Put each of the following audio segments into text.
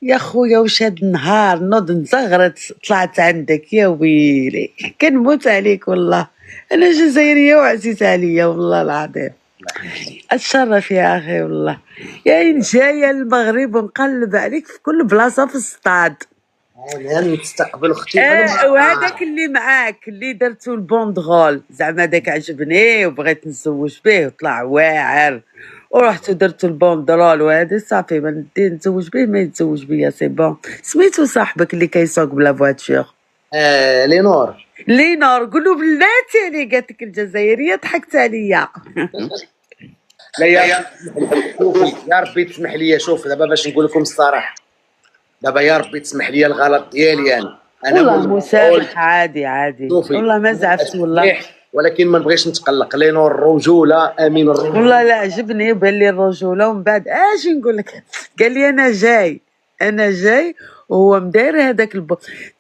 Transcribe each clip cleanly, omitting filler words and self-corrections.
يا خويا واش هاد النهار نوض نزغرت طلعت عندك يا ويلي، كنموت عليك والله. انا جزائريه وعزيز عليا والله العظيم. اتشرف يا اخي والله. يعني جايه المغرب ونقلب عليك في كل بلاصه في السطاد. انا نستقبل اختي في المطار. وهذاك اللي معاك اللي درتو البوندغول زعما داك عجبني وبغيت نتزوج به وطلع واعر، ورحت درت البوندرول وهذا صافي ما ندي نتزوج به ما يتزوج بيا سي بون. سميتو صاحبك اللي كيسوق بلا فواتور؟ لينور. لينور. قولوا بلاتي اللي قالت لك الجزائريه ضحكت عليا. لا يا شوفي يا ربي تسمح لي، شوف دابا باش نقول لكم الصراحه، دابا يا ربي تسمح لي الغلط ديالي انا والله مسامح عادي عادي والله ما زعفت والله، ولكن ما نبغيش نتقلق. لينور الرجوله، امين الرجوله والله لا عجبني وبان لي الرجوله. ومن بعد اش نقول لك، قال لي انا جاي وهو مداير هذاك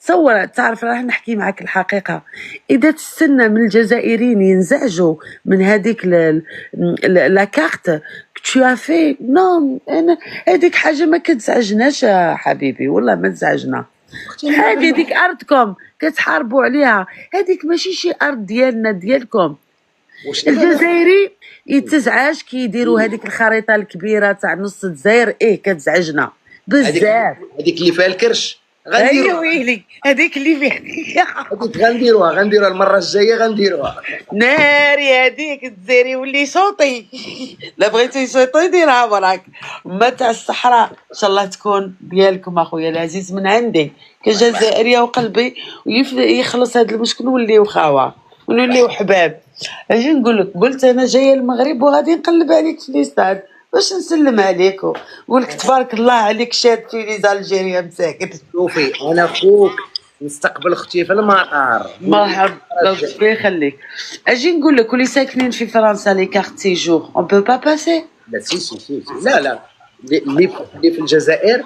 تصور تعرف راح نحكي معك الحقيقه. اذا تستنى من الجزائريين ينزعجوا من هذيك لا كارت تو في نو، انا هذيك حاجه ما كتزعجناش حبيبي والله ما تزعجنا. هذه ديك ارضكم كتحاربوا عليها، هذيك ماشي شي ارض ديالنا ديالكم. الجزائري يتزعج كي يديروا هذيك الخريطه الكبيره تاع نص الجزائر، كتزعجنا بزاف. هذيك اللي فيها الكرش ايوا ويلي هذيك اللي فيها هذيك غنديروها المره الجايه غنديروها. ناري هذيك الجزائري واللي شوطي. لا بغيتو يشوطي ديرها وراك. ما تاع الصحراء ان شاء الله تكون ديالكم اخويا العزيز من عندي كجزائريه وقلبي، ويخلص هذا المشكل ونوليو خاوه ونوليو حباب. اجي نقول لك، قلت انا جايه المغرب وغادي نقلب عليك في ليستاد باش نسلم عليك ونقول لك تبارك الله عليك شاد في ليزا الجيريا مساكن. شوفي انا خوك نستقبل اختي في المطار. مرحبا ربي يخليك. اجي نقول لك ولي ساكنين في فرنسا لي كارت سيجور اون بو با باسي. لا سي لا اللي في الجزائر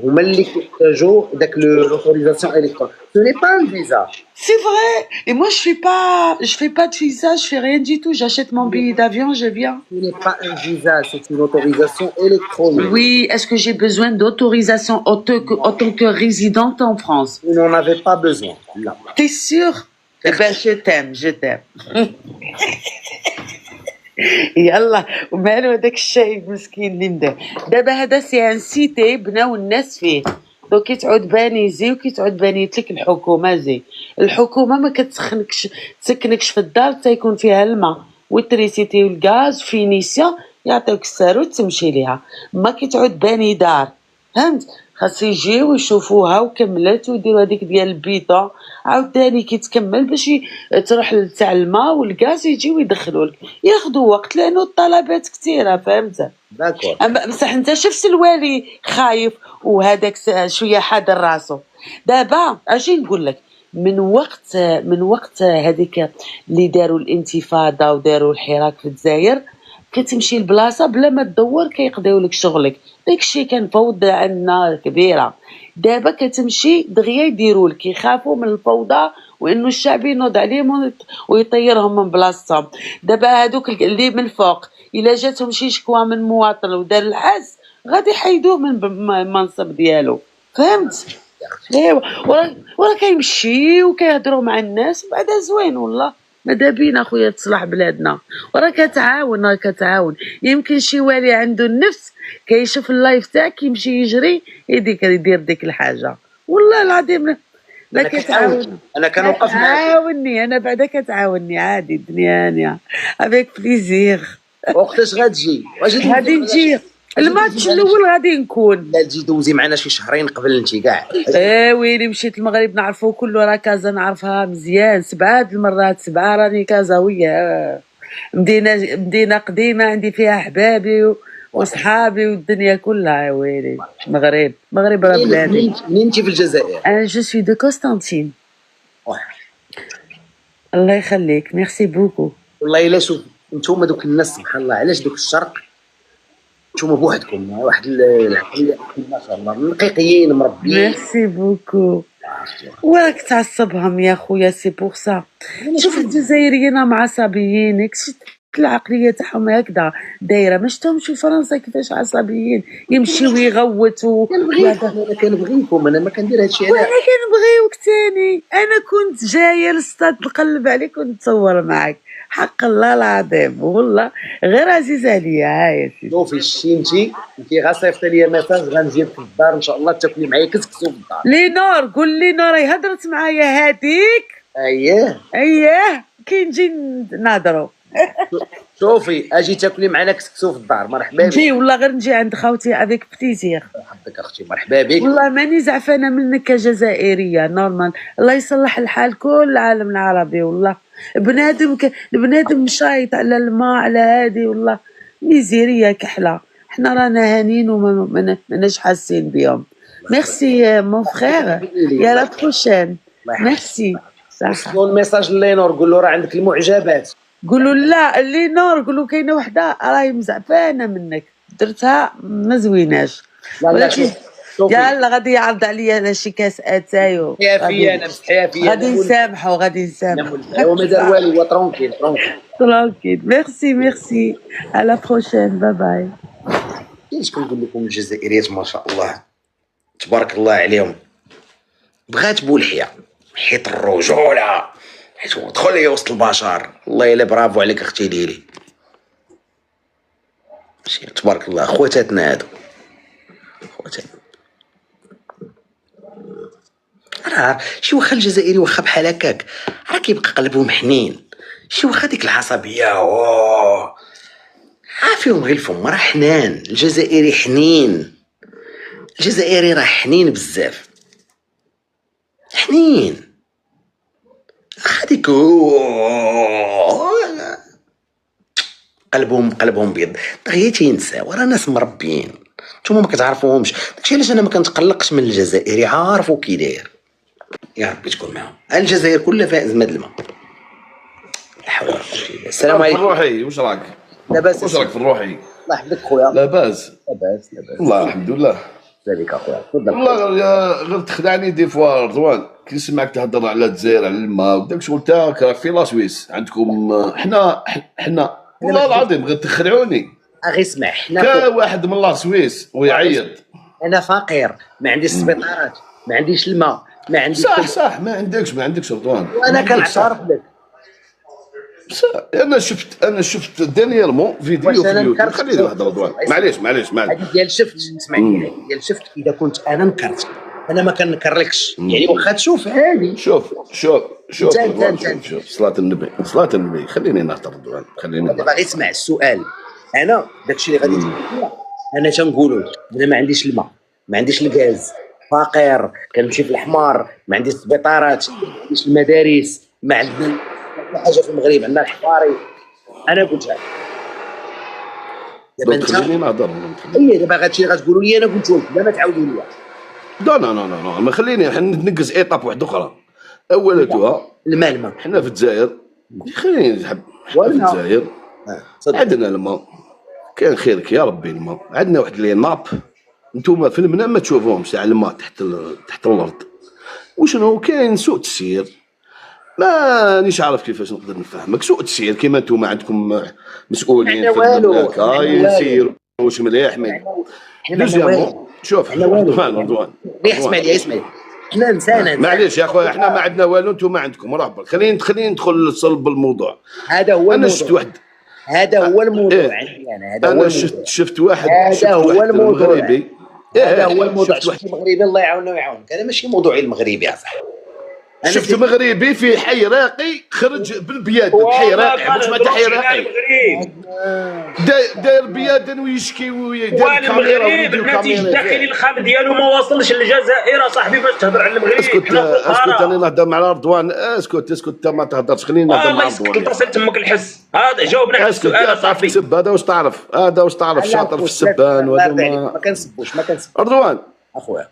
هما اللي كيحتاجوا داك لوتوريزاسيون الكترون. سو ني با ان فيزا. C'est vrai. Et moi je fais pas de visa, je fais rien du tout, j'achète mon billet d'avion, je viens. Ce n'est pas un visa, c'est une autorisation électronique. Oui, est-ce que j'ai besoin d'autorisation en tant que résidente en France? Vous n'en avez pas besoin. Là. T'es sûr? Eh ben je t'aime. يلا ومالو هذاك الشاي مسكين اللي مداه دابا هذا سي ان سيتي بناو الناس فيه. دونك كي تعود باني زي وكي تعود بانيت لك الحكومه زي. الحكومه ما تسكنكش في الدار حتى يكون فيها الماء والتريسيتي والغاز فينيسيون يعطيوك الساروت تمشي ليها. ما كي تعود باني دار فهمت، خاص يجيو يشوفوها وكملت ويديروا هذيك ديال البيطون عاوتاني كي تكمل باش تروح تاع الماء والغاز يجيو يدخلوا لك. ياخذوا وقت لانه الطلبات كثيره فهمت. داكور. بصح انت شفت الوالي خايف وهذاك شويه حاضر راسو. دابا اجي نقول لك، من وقت هذيك اللي داروا الانتفاضه وداروا الحراك في الجزائر كتمشي البلاصه بلا ما تدور كيقضيو لك شغلك. داكشي كان فوضى عندنا كبيره. دابا كتمشي دغيا يديروا لك، يخافوا من الفوضى وانه الشعب ينوض عليهم ويطيرهم من بلاصتهم. دابا هذوك اللي من فوق الا جاتهم شي شكوى من مواطن ودار الحاس غادي يحيدوه من المنصب ديالو فهمت. ايوا ورا كيمشي وكيهضروا مع الناس بعدا زوين والله. ماذا بينا خويا تصلح بلادنا وراه كتعاون. يمكن شي والي عنده النفس كيشوف اللايف تاعك يمشي يجري يدير ديك الحاجه والله العظيم. لا كتعاون. انا كنوقف معاك. تعاوني انا بعدا كتعاوني عادي الدنيا هانيه افيك بليزير. وقتاش غتجي؟ غادي نجي الماتش الاول غادي نكون. لا تجي دوزي معنا شي شهرين قبل انت كاع. ويلي مشيت المغرب نعرفو كله، راه كازا نعرفها مزيان 7 المرات 7 راني كازاويه. مدينه قديمه عندي فيها احبابي وصحابي والدنيا كلها. يا ويلي المغرب راه بلادي. منين انت في الجزائر؟ انا جو سوي دو كونستانتين. الله يخليك ميرسي بوكو. والله الا شوف نتوما دوك الناس سبحان الله علاش دوك الشرق نتوما بوحدكم واحد العقليه ما شاء الله نقيقيين مربيين. ميرسي بوكو. وراك تعصبهم يا خويا سي بور سا. شوف الجزائريين معصبيين العقليه تاعهم هكذا دايره. ما شفتهمش في فرنسا كيفاش عصبيين، يمشيو يغوتوا انا كنبغيكم، انا ما كندير هادشي وانا على كنبغيوك تاني. انا كنت جايه للصاد نقلب عليك ونتصور معك، حق الله العظيم والله غير عزيزه عليا. ها يا سيدي شوفي شتي انت غاصيفط لي ميساج غنجي لك للدار ان شاء الله تاكلي معايا كسكسو في الدار. لينور قول لي نور هضرت معايا هاديك. اييه كي نجي نهضروا. شوفي اجي تاكلي معنا كسكسو في الدار، مرحبا بك. نجي والله غير نجي عند خوتي افيك بتيزير. حبك اختي مرحبا بك. والله ماني زعفانه منك كجزائريه نورمال. الله يصلح الحال كل العالم العربي. والله بنادم شايط على الماء على هادي. والله ميزيريه كحله. حنا رانا هانين وما ماناش حاسين بيهم. ميرسي مون فخير يا لا بروشين. ميرسي صح. وصلوا الميساج لينور قول له راه عندك المعجبات. قولوا لا لينور قولوا كاينه وحده راهي مزعفانه منك درتها ما زويناش. لا شوفي يلا غادي يعرض عليا شي كاس اتاي يا فيا انا مستحيا فيا غادي نسامحوا هو مازال والو، هو ترونكيل ترونكيل. ميرسي à la prochaine. باي باي. اش كنقول لكم الجزائريات ما شاء الله تبارك الله عليهم. بغات بولحيه حيت الرجوله، حيت دخل لي وسط البشر. الله الا برافو عليك اختي ليلي، تبارك الله. خواتاتنا هادو خواتاتنا. راه شي واخا الجزائري واخا بحال هكاك راه كيبقى قلبهم حنين. شي واخا ديك العصبيه فيهم غير الفم، راه حنان. الجزائري حنين، الجزائري راه حنين بزاف، حنين. هذيك قلبهم بيض دغيا تينساو. راه ناس مربيين، نتوما ما كتعرفوهمش. داكشي علاش انا ما كنتقلقش من الجزائري، عارفو كي داير. يا ربي تكون معاهم. الجزائر كلها فيها ازمه الماء. لا حول ولا قوه الا بالله. السلام عليكم. الروحي واش راك؟ لاباس؟ واش راك في الروحي؟ الله يحفظك خويا. لاباس لاباس والله الحمد لله. عليك اخويا تفضل. والله غير تخدعني دي فوا رضوان كي نسمعك تهضر على الجزائر على الماء وداك شغل تاعك راه في لا سويس عندكم. حنا والله العظيم غير تخدعوني. اغي اسمع، كا واحد من لا سويس ويعيط. انا فقير ما عنديش سبيطارات، ما عنديش الماء، ما عنديش صح ما عندكش رضوان. وانا كنعترف لك. انا شفت دانييرمون فيديو في اليوتيوب. خليني نهضر رضوان معليش هذه ديال شفت. اسمعني هذه ديال شفت. اذا كنت انا نكرت انا ما كنكرلكش يعني واخا تشوف هذه. شوف صلاة النبي خليني نهضر رضوان خليني. انا باغي اسمع السؤال. انا داكشي اللي غادي تقول انا تنقولوا انا ما عنديش الماء، ما عنديش الغاز، فقير، كنمشي في الحمار، ما عنديش السبيطارات، ما عنديش المدارس، ما عندنا حاجه في المغرب، عندنا الحفاري. انا قلت لك دابا انت خليني نهضر. دابا هادشي اللي غتقولوا لي انا قلت لكم لا ما تعاودوا لي. لا ما خليني ننقز ايطاب واحده اخرى. اولتها الماء. حنا في الجزائر خليني نحب في الجزائر عندنا الماء كان خيرك يا ربي. الماء عندنا واحد لي ناب نتوما في المنام ما تشوفوهمش تاع الماء تحت الارض. وشنو كاين سوء تسيير. مانيش عارف كيفاش نقدر نفهمك. سوء تسيير كيما نتوما عندكم مسؤولين في المملكه يسيروا واش مليح دوزيامون. شوف رضوان اسمع لي حنا انسان. معليش يا خويا حنا ما عندنا والو نتوما عندكم. راه خليني ندخل لصلب الموضوع. هذا هو انا شفت واحد. هذا هو الموضوع عندي انا شفت واحد. هذا هو الموضوع المغربي. هذا هو الموضوع. شفت المغربي الله يعاونه ويعاونك. انا ماشي موضوعي المغربي يا صاحبي. شفت مغربي في حي راقي خرج بالبياد. حي راقي مش معناتها حي راقي داير بيادا ويشكي ويدير كاميرا ويدير الناتج الداخلي الخام ديالو ما واصلش للجزائر اصاحبي باش تهضر على المغرب. اسكت انا نهضر مع رضوان. اسكت انت ما تهضرش خليني نهضر مع رضوان. ما يسكت تمك الحس. هذا جاوبنا على السؤال صاحبي. السب هذا واش تعرف شاطر في السبان وهذا ما كنسبوش رضوان اخويا.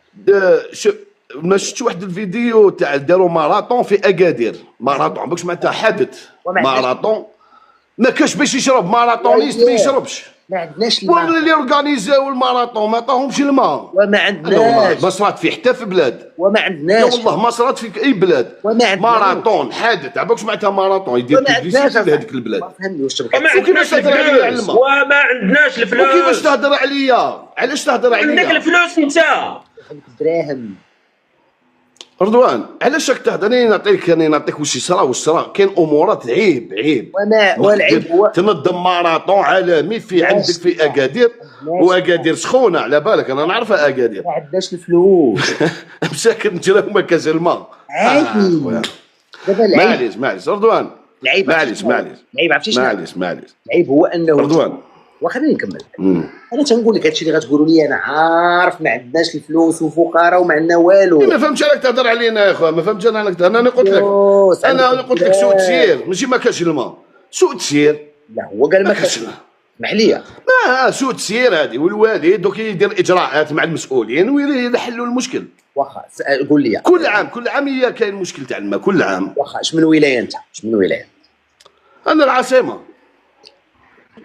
ما شفت واحد الفيديو تاع داروا ماراطون في اكادير. ماراطون باش معناتها حدث ماراطون ما كاش باش يشرب. ماراطونيست ما يشربش. ما عندناش الماء. ولا اللي اورغانيزاو الماراطون ما عطاهمش الماء. وما عندناش. ما صرات في حتى في بلاد. وما عندناش. يا والله ما صرات في اي بلاد. وما عندناش. ماراطون حادث عباك واش معناتها ماراطون يدير بوبليسيتي لهذيك البلاد. ما فهمني واش تبغي. وما عندناش الفلوس. وما عندناش الفلوس. وكيفاش تهضر عليا؟ علاش تهضر عليا؟ عندك الفلوس انت. دراهم. رضوان علاش راك تهضر؟ انا نعطيك واش صرا كاين امورات عيب والعيب هو تنظم ماراطون عالمي في عندك في اكادير، واكادير سخونه على بالك انا نعرفها اكادير. ما عندناش الفلوس. مساكن نجراو كاس الماء عادي. دابا العيب معليش رضوان، العيب معليش العيب عرفتي شنو؟ معليش العيب هو انه رضوان وخليني نكمل. انا تنقول لك هادشي اللي غتقولوا لي انا عارف ما عندناش الفلوس وفقراء وما عندنا والو. ما فهمتش عليك تهضر علينا يا اخويا، ما فهمتش انا عليك. انا قلت لك سوء تسيير، ماشي ما كاش الماء، سوء تسيير. لا هو قال ما كاش. اسمح لي. سوء تسيير هذه، والوالد دوك يدير اجراءات مع المسؤولين ويحلوا المشكل. واخا قول لي كل عام هي كاين مشكل تاع الماء كل عام. واخا اش من ولايه انت؟ انا العاصمه.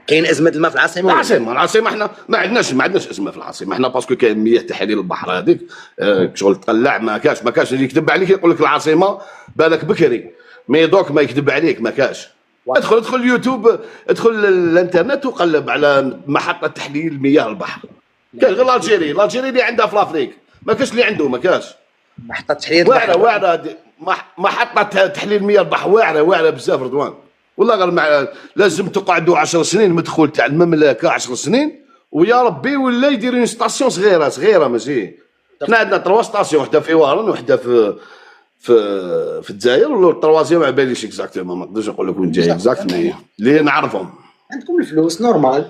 كاين ازمه الماء في العاصمه احنا ما عندناش ازمه في العاصمه احنا، باسكو كاين مياه تحليل البحر هذيك شغل تقلع ما كاش اللي يكذب عليك يقول لك العاصمه بالك بكري، مي دوك ما يكذب عليك ما كاش. ادخل اليوتيوب، ادخل الانترنت وقلب على محطه تحليل مياه البحر. كاين غير الجيري اللي عندها في الافريق، ما كاش اللي عنده ما كاش. محطه تحليل البحر واعره محطه تحليل مياه البحر واعره بزاف رضوان. والله غير لازم تقعدوا 10 سنين مدخول تاع المملكه 10 سنين ويا ربي ولا يديروا ستاسيون صغيره ماشي. حنا عندنا 3 ستاسيون، وحده في وارن وحده في الجزائر، ولا التروازيام ما باليش اكزاكتومون، ما نقدرش نقول لك وين جاي اكزاكتومون اللي نعرفهم. عندكم الفلوس نورمال.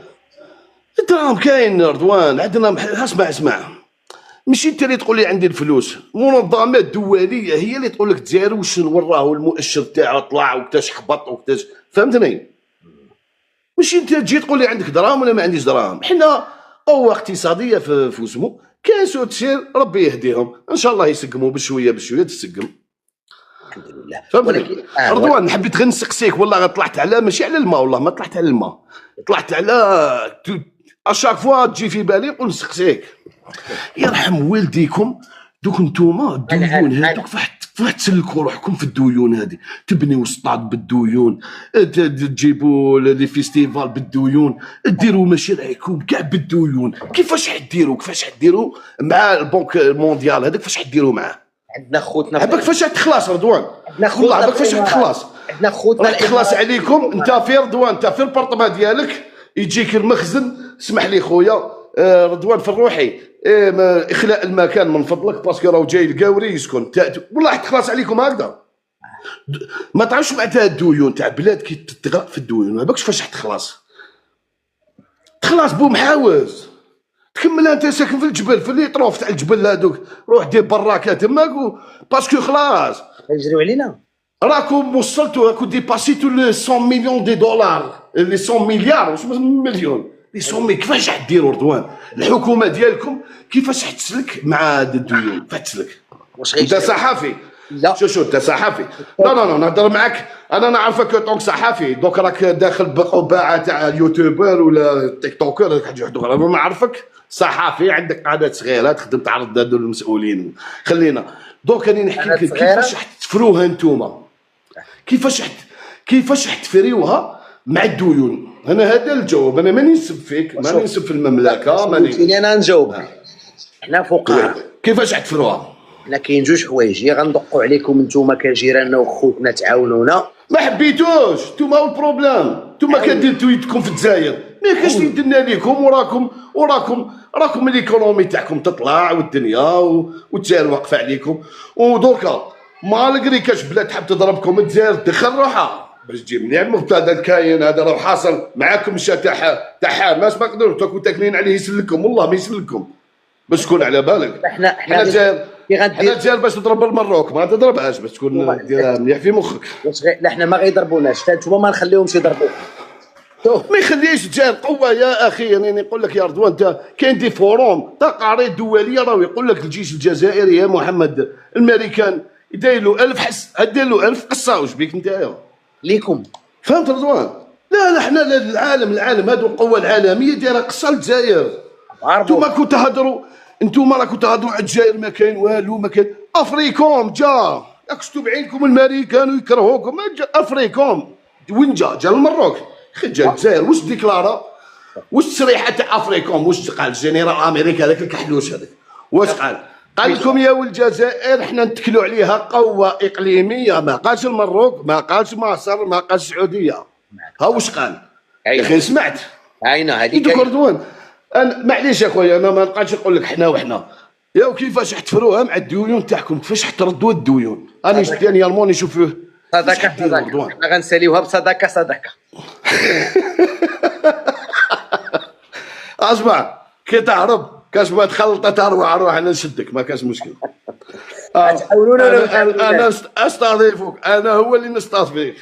الدراهم كاين رضوان عندنا. اسمع ماشي انت اللي تقول لي عندي الفلوس، منظمات دوليه هي اللي تقول لك الجزائر واش وراه المؤشر تاعو طلع وكتاش هبط وكتاش، فهمتني؟ ماشي انت تجي تقول لي عندك دراهم ولا ما عنديش دراهم. حنا قوه اقتصاديه في وسمو، كاين سوء تسير ربي يهديهم ان شاء الله يسقموا بشويه تسقم. الحمد لله. فهمتني؟ رضوان حبيت غير نسقسيك والله طلعت على ماشي على الماء، والله ما طلعت على الماء، طلعت على اشاك فوا تجي في بالي نقول نسقسيك. يرحم والديكم دوك نتوما الديون هذوك فاح تسلكوا روحكم في الديون هذه، تبنيوا اسطاد بالديون، تجيبوا لي فيستيفال بالديون، ديروا مشاريعكم كاع بالديون. كيفاش حديروا مع البنك المونديال هذاك؟ فاش حديروا معاه؟ عندنا خوتنا عباك فاش تخلص رضوان، والله عباك فاش تخلص. عندنا خوتنا تخلص عليكم انت في رضوان، انت في البارطمان ديالك يجيك المخزن. اسمح لي خويا رضوان في الروحي، اخلاء المكان من فضلك باسكو راهو جاي القاوري يسكن. والله تخلص عليكم هكذا. ما تعرفش معناتها الديون تاع بلاد كي تغرق في الديون، ما بالكش فاش تخلص بومحاوز. تكملها انت ساكن في الجبل، في الاطراف تاع الجبل هذوك، روح دير براكه تماك باسكو خلاص يجريو علينا. راكم وصلتوا، راكم ديباسيتو لي 100 مليون دي دولار، لي 100 مليار واش مليون لي 100. كيفاش حديروا رضوان؟ الحكومه ديالكم كيفاش حتسلك مع هاد الديون؟ تسلك؟ انت صحافي؟ لا شو انت صحافي؟ لا نهضر معاك، انا نعرفك طونك صحافي، دوك راك داخل بقبعه تاع يوتيوبر ولا تيك توكر حاجه اخرى. انا نعرفك صحافي، عندك قناه صغيره تخدم تعرض هذو المسؤولين. خلينا دوك راني نحكي لك كيفاش حتفروها انتوما، كيفاش حتفريوها مع الديون. انا هذا الجواب، انا ماني نسب فيك، ماني نسب في المملكه، ماني انا نجاوب. حنا فقراء، كيفاش حتفروها؟ حنا كاين جوج حوايج، يا غندقوا عليكم نتوما كجيراننا وخوتنا تعاونونا. ما حبيتوش نتوما، هو البروبليم نتوما كديروا يدكم في الجزائر، ما كاش اللي درنا لكم، وراكم الايكونومي تاعكم تطلع والدنيا والجزائر واقفه عليكم. ودركا مالغري كاش بلاد تحب تضربكم الجزائر تدخل روحها باش تجيب مليح. هذا الكاين هذا راه حاصل معاكم الشا تاع حماس، ما تقدروا تاكلوا تاكلين عليه يسلكم، والله ما يسلكم باش تكون على بالك. حنا الجزائر باش تضرب المروك ما تضربهاش، باش تكون ديرها مليح في مخك. لا حنا ما غيضربوناش، نتوما ما نخليهمش يضربوك. ما يخليش الجزائر قوه يا اخي. يعني نقول لك يا رضوان، انت كاين دي فوروم تقارير دوليه راهو يقول لك الجيش الجزائري يا محمد الامريكان يدير له 1000 حس، دير له 1000 قصه. واش بيك نتايا ليكم؟ فهمت رضوان؟ لا حنا العالم هادو القوه العالميه دايره قصه الجزائر. انتوما كنتو تهضروا راكم تهضروا على الجزائر ما كاين والو ما كاين. افريكوم جا راك شفتوا بعينكم الامريكان ويكرهوكم افريكوم وين جا المروك جا الجزائر. واش ديكلارا واش التصريحات تاع افريكوم واش قال الجنرال امريكا هذاك الكحلوش هذاك واش قال لكم يا ولد الجزائر حنا نتكلوا عليها قوه اقليميه. ما قالش المروك ما قالش مصر ما قالش السعوديه. ها واش قال يا اخي سمعت عينا هذيك رضوان. انا معليش يا خويا انا ما نبقاش نقول لك حنا وحنا يا وكيفاش احتفروها مع الديون تاعكم كيفاش احتردوا الديون. انا جاني المون نشوف صدقه غنساليوها بصدقه اسمع كي تهرب كاش ما تخلط تروح انا نشدك ما كاش مشكل. انا استضيفك انا هو اللي نستضيفك.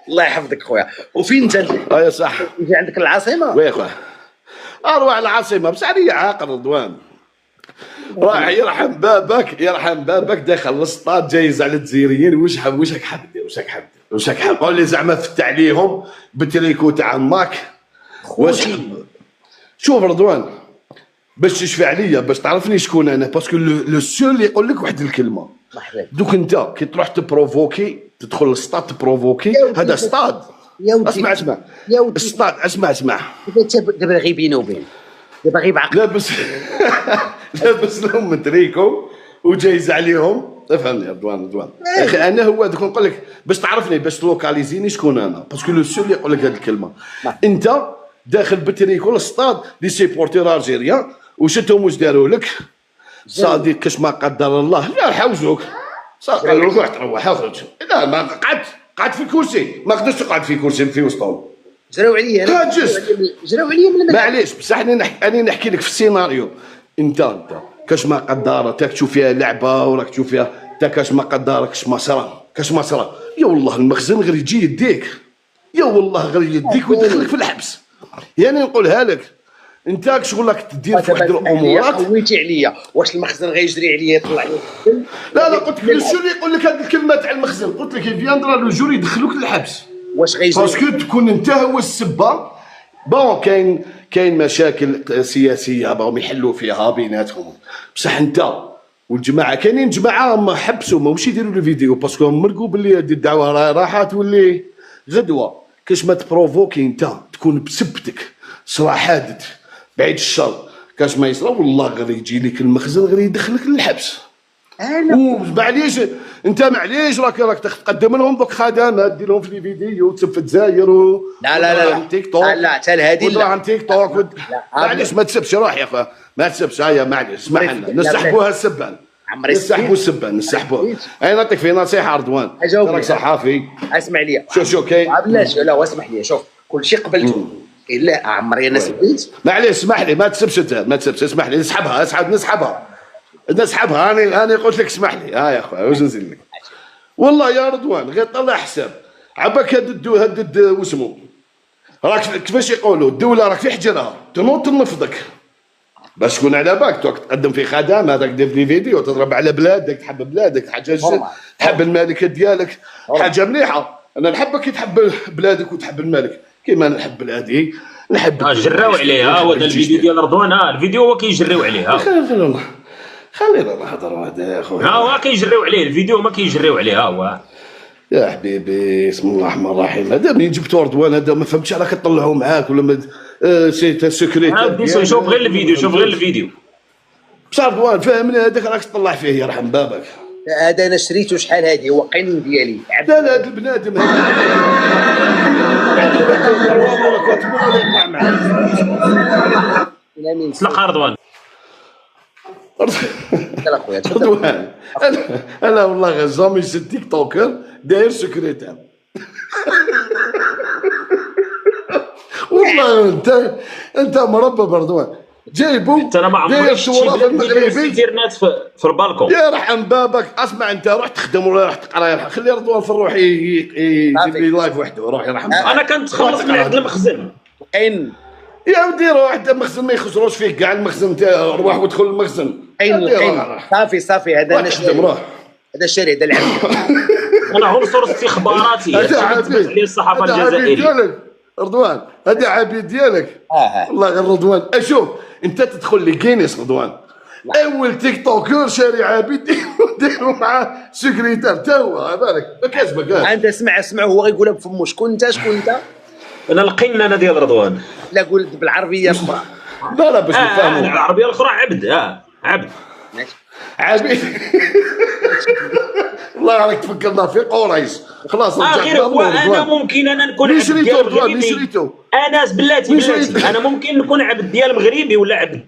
الله يحفظك خويا. وفين انت؟ يا صح يجي عندك العاصمه وي خويا اروح العاصمه بصح انا عاقل رضوان راح يرحم بابك داخل للسطاد جايز على الجزائريين. واش راك حاب دير واش راك حاب قول لي زعما فتح عليهم بالتريكو تاع ماك واش شوف رضوان باش تشفع عليا باش تعرفني شكون انا باسكو لو سول اللي يقول لك واحد الكلمه دوك انت كي تروح تبروفوكي تدخل للسطاد تبروفوكي هذا سطاد. اسمع السطاد اسمع دابا غير بيني وبين دابا غير بعقل لابس لهم تريكو وجايز عليهم تفهمني رضوان يا اخي انا هو دوك نقول لك باش تعرفني باش تلوكاليزيني شكون انا باسكو لو سول اللي يقول لك هذه الكلمه. انت داخل بتريكو للسطاد دي سيبورتير الجيريان وشتهم واش داروا لك صادق كاش ما قدر الله لا حوزوك قالوا لك روح تروح اخرج. لا ما قعدت في الكرسي ما قدرتش تقعد في كرسي في وسطهم جراو عليا من معليش بصح انا نحكي لك في السيناريو. انت كاش ما قدر تاك تشوف فيها لعبه وراك تشوف فيها تا كاش ما قدر كاش مسرى يا والله المخزن غير يجي يديك يا والله غير يديك ويدخلك في الحبس. يعني نقولها لك انت شغلك تدير في واحد الامورات قويتي عليا واش المخزن غيجري عليا يطلع لي. لا قلت لك شو اللي يقول لك هذه الكلمه تاع المخزن قلت لك فياندرا لو جور يدخلوك للحبس واش غيجري باسكو تكون انت هو السبه. بون كاين مشاكل سياسيه باغيهم يحلوا فيها بيناتهم بصح انت والجماعه كاينين جماعه ما حبسوا ماهمش يديروا الفيديو باسكو مرقوا باللي هذه الدعوه راح تولي غدوه. كاش ما تبروفوكي انت تكون بسبتك صراحه بعيد الشر كاش ما يصرا والله غير يجي لك المخزن غير يدخلك للحبس. معليش انت معليش راك تقدم لهم دوك خدمات دير لهم في الفيديو وتسب في الجزائر لا تيك توك لا حتى لهذه لا عن تيك توك معليش ما تسبش روح يا اخويا ما تسبش هيا معليش اسمح لنا نسحبوها السبان نسحبوها انا نعطيك في نصيحه رضوان راك صحافي اسمع لي شوف كاين لا واسمح لي شوف كل شيء قبلته الا عمري انا سبيت معليش اسمح لي ما تسبش اسمح لي نسحبها انا قلت لك اسمح لي يا اخويا واش نزيد لك والله يا رضوان غير طلع حساب عباك هاد واسمو راك كيفاش يقولوا الدوله راك في حجرها تنوض تنفضك باش تكون على بالك تقدم في خدمه هذاك دير في فيديو تضرب على بلادك تحب بلادك حاجه تحب الملكه ديالك حاجه مليحه. انا نحبك كي تحب بلادك وتحب الملك كيما نحب بلادي نحب جراو عليها هو هذا الفيديو ديال رضوان الفيديو هو كيجريو عليها خلينا نهضروا هذا يا خويا هو كيجريو عليه الفيديو ما كيجريو عليها هو يا حبيبي بسم الله الرحمن الرحيم. هذا منين جبتو رضوان هذا ما فهمتش علاه كطلعوه معاك ولا سي سكريت شوف غير الفيديو بصح رضوان فهمني هذاك راك تطلع فيه يرحم بابك. هذا انا شريته شحال هذه هو قانون ديالي. لا هذا البنادم هذا طلق رضوان رضوان انا والله غير جامي شفت تيك توكر داير سكريتير والله انت مربى رضوان جايبو انت انا ما عمريش دير ناس في البالكون يرحم بابك. اسمع انت روح تخدم ولا روح تقرا خلي رضوان في الروح يجيب لي لايف وحده روح يرحم انا كنت خلص من هذا المخزن عين يا ودي روح المخزن ما يخسروش فيك كاع المخزن تاع روح ودخل المخزن عين صافي هذا انا هذا الشاري هذا العب انا عنصر استخباراتي. هذا هادشي اللي تبت عليه الصحافه الجزائريه. ديالك رضوان، هذا عبيد ديالك. والله غير رضوان، اشوف انت تدخل لكينيس رضوان، اول تيك توكر شاري عبيد ديروا معاه سكريتير تا هو بالك ما كاسبك. انت اسمع هو غيقولها بفمو. شكون انت؟ انا القنانه ديال رضوان. لا قول بالعربيه الاخرى. لا باش نفهموا. العربيه الاخرى عبد. عبد ماشي. عبيد. والله راك تفكرنا في قريش خلاص. غير هو انا ممكن انا نكون عبد ديال مغربي. انا بلاتي انا ممكن نكون عبد ديال مغربي ولا عبد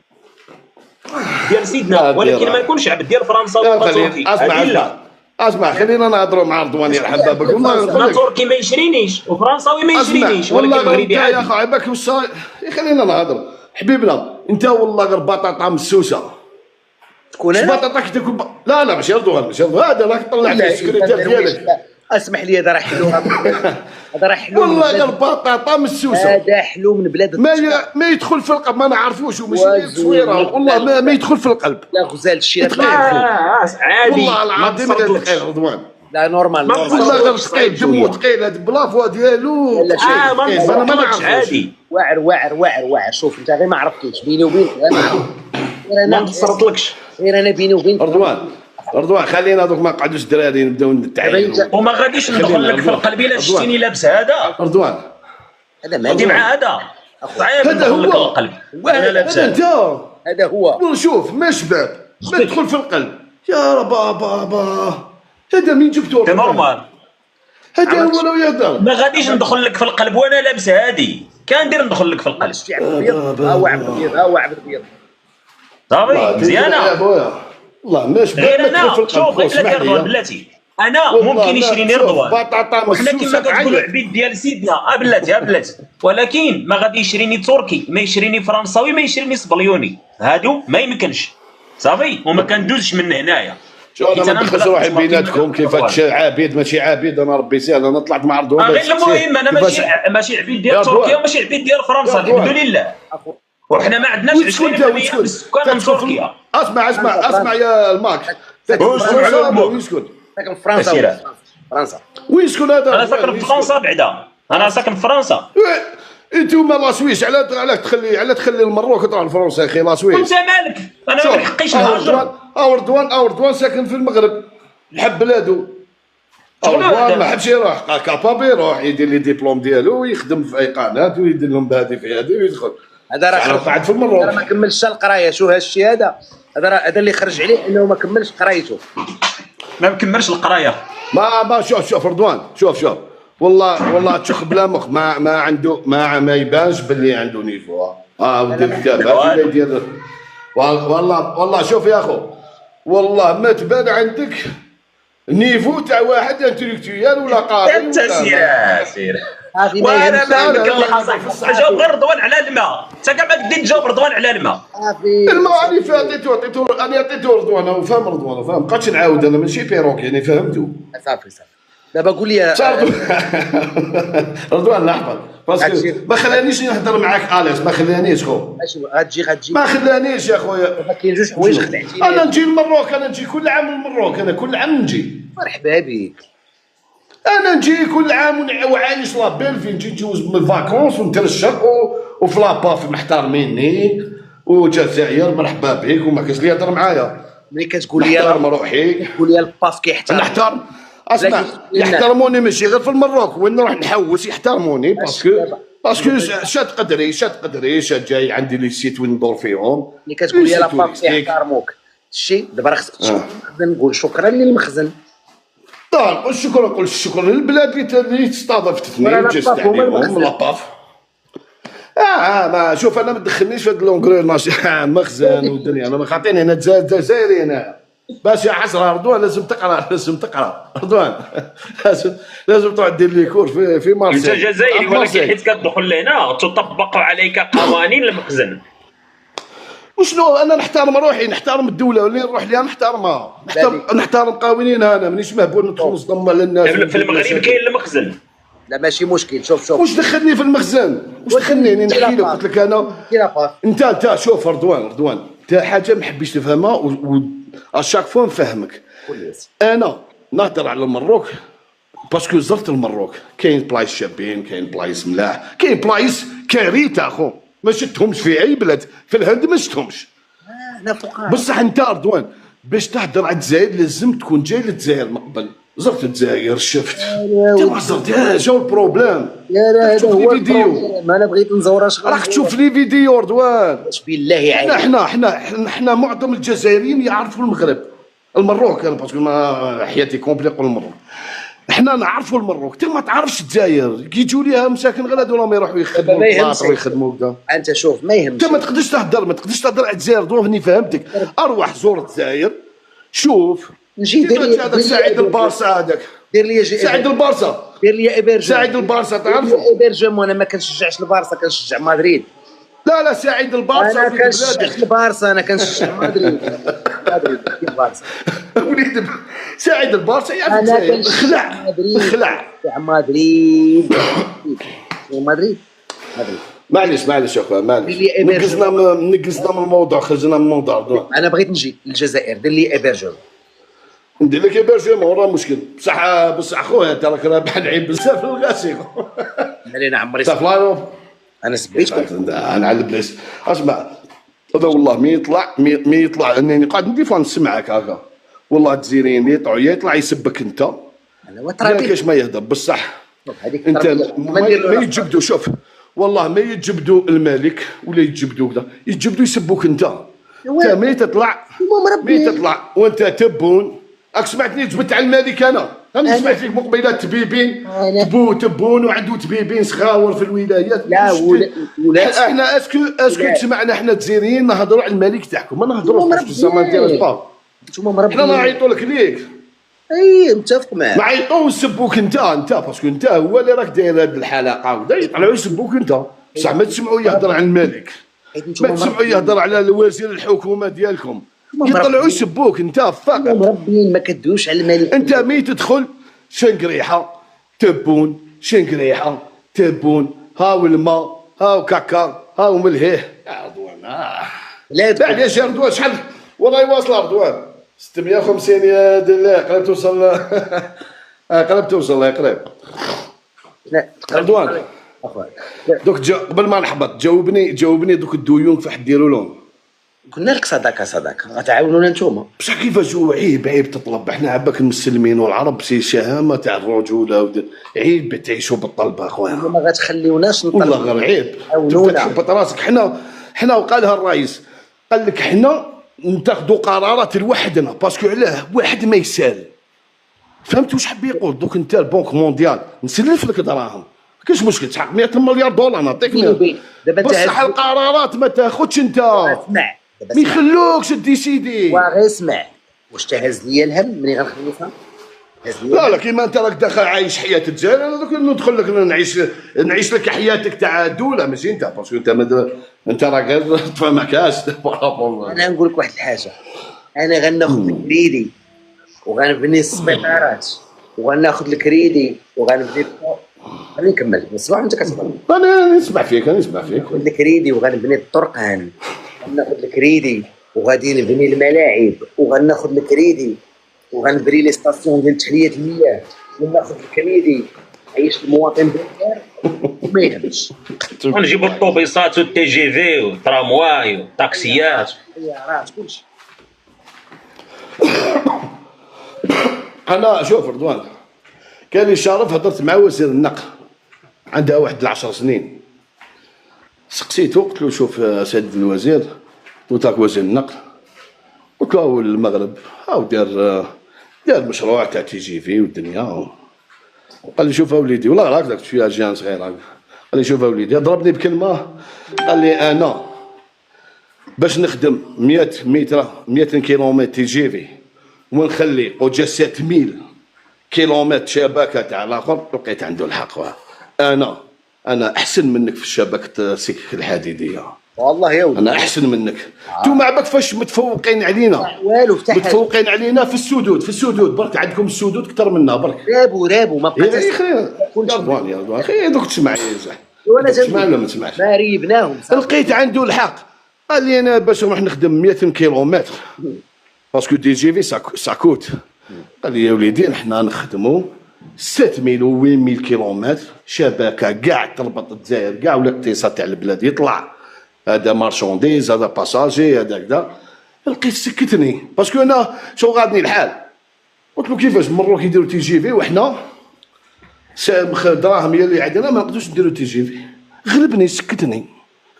ديال سيدنا، ولكن ما يكونش عبد ديال فرنسا ولا تركي. اسمع خلينا نهضروا مع رضوان يرحم بابك. والله انا تركي ما يشرينيش وفرنساوي ما يشرينيش، ولكن مغربي يا اخي عيبك خلينا نهضروا حبيبنا. انت والله غير بطاطا مسوسه. تكون انا بطاطا كي تاكل لا ماشي رضوان هذا راك طلع في السكرتير ديالك. اسمح لي هذا راه حلو. هذا راه حلو والله غير بطاطا مسوسه. هذا حلو من بلاد ما يدخل في القلب. ما نعرفوش وماشي تصويره والله ما يدخل في القلب. لا غزال الشيء عادي والله العظيم هذا ثقيل رضوان. لا نورمال والله غير ثقيل دمو ثقيل. هذا بلافوا ديالو انا ما نعرفش. عادي واعر. شوف انت غير ما عرفتيش بيني وبينك. ما نصرتلكش غير انا بيني وبينك. رضوان خلينا دوك ما نقعدوش الدراري نبداو نتعايشوا. وما غاديش ندخل لك في القلب الا شفتيني لابس هذا. رضوان هذا ما غادي مع هذا صعيب ندخل لك القلب. انا لابس هذا هو. شوف ما شباب ما تدخل في القلب يا بابا. هذا مين جبتو؟ نورمال. هذا هو لو يهضر. ما غاديش ندخل لك في القلب وانا لابس هادي. كان ندير ندخل لك في القلب. هو عبد البيض. صافي مزيانه يا خويا. والله ما شباب غير انا. شوف غير رضوان بلاتي انا ممكن يشريني رضوان وحنا كما كتقولوا عبيد ديال سيدنا. بلاتي ولكن ما غادي يشريني تركي، ما يشريني فرنساوي، ما يشريني صبليوني. هادو ما يمكنش صافي. وما كندوزش من هنايا. انا ما ندخلش روحي بيناتكم كيفاش عبيد ماشي عبيد. انا ربي سهل انا طلعت مع رضوان. غير المهم انا ماشي عبيد ديال تركيا وماشي عبيد ديال فرنسا الحمد لله. وحنا ما عندناش 20% من السكان من تركيا. اسمع يا الماك. ساكن في فرنسا. وين شكون هذا؟ انا ساكن في فرنسا بعدا. انا ساكن في فرنسا. انتوما لا سويس على تخلي المروك تروح لفرنسا اخي. لا سويس وانت مالك؟ انا ما نحقيش نهاجر. رضوان ساكن في المغرب يحب بلادو. رضوان ما حبش يروح كابابي يروح يدير لي ديبلوم ديالو ويخدم في اي قناه ويدير لهم بهذه في هذه ويدخل. هذا راه قاعد في المروك. ما كملش القرايه. شو هالشيء هذا اللي خرج عليه انه ما كملش قرايته. ما مكملش القرايه. ما شوف رضوان شوف والله تشخ بلا مخ ما عنده ما يبانش باللي عنده نيفو. ودير كتابات يدير. والله شوف يا اخو والله ما تبان عندك نيفو تاع واحد انتلكتويال ولا قاري. انت سير وانا ما نقول جاوب غير رضوان على الماء. انت كاع ما قدي تجاوب رضوان على الماء. الماء انا عطيتو رضوان وفهم رضوان بقيتش نعاود. انا ماشي بيروك يعني فهمتو. صافي دابا قول لي رضوان لحظه باسكو ما خلانيش نهضر معاك اليس. ما خلانيش خو. غتجي ما خلانيش يا خويا. ما كاين جوج حوايج خلعتيني. انا نجي للمروك. انا نجي كل عام للمروك. انا كل عام نجي. مرحبا بك. انا نجي كل عام وعايش لابيل فين نجي نجوز من فاكونس ونترشق وفي لاباف محترميني وجزائر مرحبا بك وما كاش اللي يهضر معايا. ملي كتقول لي نحترم روحي. قول لي الباف كيحترم. نحترم. اسمع يحترموني ماشي غير في المروك وين نروح نحوس يحترموني باسكو شاد قدري شاد جاي عندي لي سيت وين ندور فيهم. ملي كتقول لي الباف كيحترموك الشيء دابا راه خصك تشكر المخزن. نقول شكرا للمخزن. نقول الشكر للبلاد اللي استضافتني وجزت عليهم لاباف. ما شوف انا ما تدخلنيش في هاد لونغروناج مخزن والدنيا. انا خاطيني انا جزائري هنا باش حسره. رضوان لازم تقرا رضوان لازم تروح دير لي كور في مارسيل. انت جزائري ولكن حيت كتدخل لهنا تطبق عليك قوانين المخزن. وشنو انا نحترم روحي نحترم الدوله اللي نروح ليها نحترمها. نحترم قوانينها. انا مانيش مهبول ندخل نصدم على الناس. في المغرب كاين المخزن. لا ماشي مشكل. شوف واش دخلني في المخزن؟ واش دخلني نحكي لك؟ قلت لك انا انت شوف رضوان انت حاجه ما حبيتش تفهمها اشاك فوا نفهمك. انا نهضر على المروك باسكو زرت المروك، كاين بلايص شابين، كاين بلايص ملاح، كاين بلايص كارثه اخو ما شفتهمش في اي بلاد في الهند ما شفتهمش. هنا فقراء. بصح انت رضوان باش تهضر على الجزائر لازم تكون جاي للجزائر من قبل. زرت الجزائر شفت انت ما زرتهاش، هو البروبليم. لا هذا هو البروبليم. انا بغيت نزور اش راك تشوف لي فيديو رضوان. بالله عليك احنا معظم الجزائريين يعرفوا المغرب المروك، انا باسكو ما حياتي كومبلي نقول المروك. احنا نعرفوا المروك، انت ما تعرفش الجزائر كي يجوا ليها مساكن غير هذولا ما يروحوا يخدموا البلاط ويخدموا كذا. انت شوف ما يهمش، انت ما تقدرش تهضر على الجزائر. دونك فهمتك، اروح زور الجزائر شوف. نجي هذاك سعيد البارسا، هذاك دير لي سعيد البارسا، دير لي ايبرجون. سعيد البارسا تعرفوا؟ ايبرجون. وانا ما كنشجعش البارسا، كنشجع مدريد. لا سعيد البارسا انا كنشجع البارسا، انا كنشجع مدريد. مدريد البارسا وليد سعيد البارسا يا انا خلع مدريد. مدريد معليش اخويا معليش، نقزنا من الموضوع، خرجنا من الموضوع. انا بغيت نجي للجزائر، دير لي ايبرجون. ندير لك ايبرجون ما وراه مشكل. بصح خويا انت راك رابح نعيب بزاف في الغاسي. انا عمري انا سبيت انا على البلايص. اسمع هذا والله مي يطلع انني قاعد نديفون نسمعك هكا، والله الجزائريين يطلع يسبك انت. انا ترابي كاش ما يهضر بصح انت ما يتجبدوا. شوف والله ما يتجبدوا الملك ولا يتجبدوا كذا، يتجبدوا يسبوك انت. انت مي تطلع وانت تبون. راك سمعتني جبت على الملك انا سمعت فيك مقبله تبيبين تبون وعنده تبيبين سخاور في الولايات. لا ولا احنا اسكو تسمعنا احنا الجزائريين نهضروا على الملك تاعكم، ما نهضروش في الزمان ديال الباب. نتوما مربيين حنا نعيطوا لك ليك. اي متفق معاك. نعيطوا نسبوك انت باسكو انت هو اللي راك داير هذه الحلقه ودا يطلعوا يسبوك انت. بصح ما تسمعوا يهضر على الملك، ما تسمعوا يهضر على وزير الحكومه ديالكم، يطلعوا يسبوك انت فقط. مربيين ما كدوش على الملك. انت مي تدخل شنقريحه تبون شنقريحه تبون، هاو الماء هاو كاكا هاو ملهيه يا رضوان. لا بعد يا شي رضوان شحال والله واصله رضوان 650 يا دلاه قريب توصل. قريب توصل قريب. لا رضوان دوك قبل ما نحبط جاوبني دوك الديون كيفاش ديروا لهم؟ قلنا لك صداقه غتعاونونا نتوما. بصح كيفاش هو عيب تطلب. احنا عباك المسلمين والعرب سي شهامه تاع الرجوله عيب تعيشوا بالطلبه اخويا. ما غتخليوناش نطلب والله غير عيب. تحبط راسك. حنا وقالها الرئيس قال لك حنا نتاخذوا قرارات لوحدنا باسكو علاه واحد ما يسال. فهمت واش حب يقول؟ دوك انت البنك مونديال نسلف لك دراهم كاش مشكل تحق 100 مليار دولار نعطيك. بصح القرارات ما تاخذش انت. اسمع ما يخلوكش ديسيدي. واغي اسمع واش تهز ليا الهم ملي غنخلصها. لا كيما انت راك داخل عايش حياه الجزائر، انا دوك ندخل لك نعيش لك حياتك تاع الدوله ماشي انت باسكو انت راك غير تفهم كاش. انا نقول لك واحد الحاجه، انا غناخذ الكريدي وغنبني السبيطارات وغناخذ الكريدي وغنبني. خليني نكمل نسمع وانت كتهضر. انا نسمع فيك ناخذ الكريدي وغنبني الطرقان، غناخذ الكريدي وغادي نبني الملاعب، وغناخذ الكريدي وغنبري لي ستاسيون ديال تحليه المياه، وناخذ الكريدي عيش المواطن بالخير وما يهمش. ونجيبوا الطوبيسات والتي جي في والترامواي والطاكسيات الطيارات كلشي. انا شوف رضوان كان لي شرف هضرت مع وزير النقل عندها واحد 10 سنين، سقسيته قلت له شوف سيد الوزير، قلت لك وزير النقل، قلت له المغرب هاو دار مشروع تاع تي جي في والدنيا. قال لي شوف اوليدي والله راك درت فيها جان صغير، قال لي شوف اوليدي ضربني بكلمه، قال لي انا باش نخدم 100 كيلومتر تي جي في ونخلي وجا 7000 كيلومتر شبكه تاع الاخر، لقيت عنده الحق. انا احسن منك في الشبكه السكك الحديديه والله يا ولدي، انا احسن منك. نتوما عباك فاش متفوقين علينا، والو فتح متفوقين علينا في السدود برك عندكم السدود اكثر منا برك. رابوا ما بقاش. يا اخي يا رضوان اخي دوك تسمع يا وانا تسمع ولا ما تسمعش؟ ما ريبناهم لقيت عنده الحق. قال لي انا باش نروح نخدم 100 كيلومتر باسكو دي جي في ساكوت. قال لي يا وليدي حنا نخدموا 7000 و 8000 كيلومتر شبكه كاع تربط الجزائر كاع والاقتصاد تاع البلاد يطلع، هذا مارشونديز هذا باساجي هذا كذا. لقيت سكتني باسكو انا شو غادني الحال، قلت له كيفاش المروك يديروا تي جي في وحنا دراهم هي اللي عندنا ما نقدروش نديروا تي جي في. غلبني سكتني،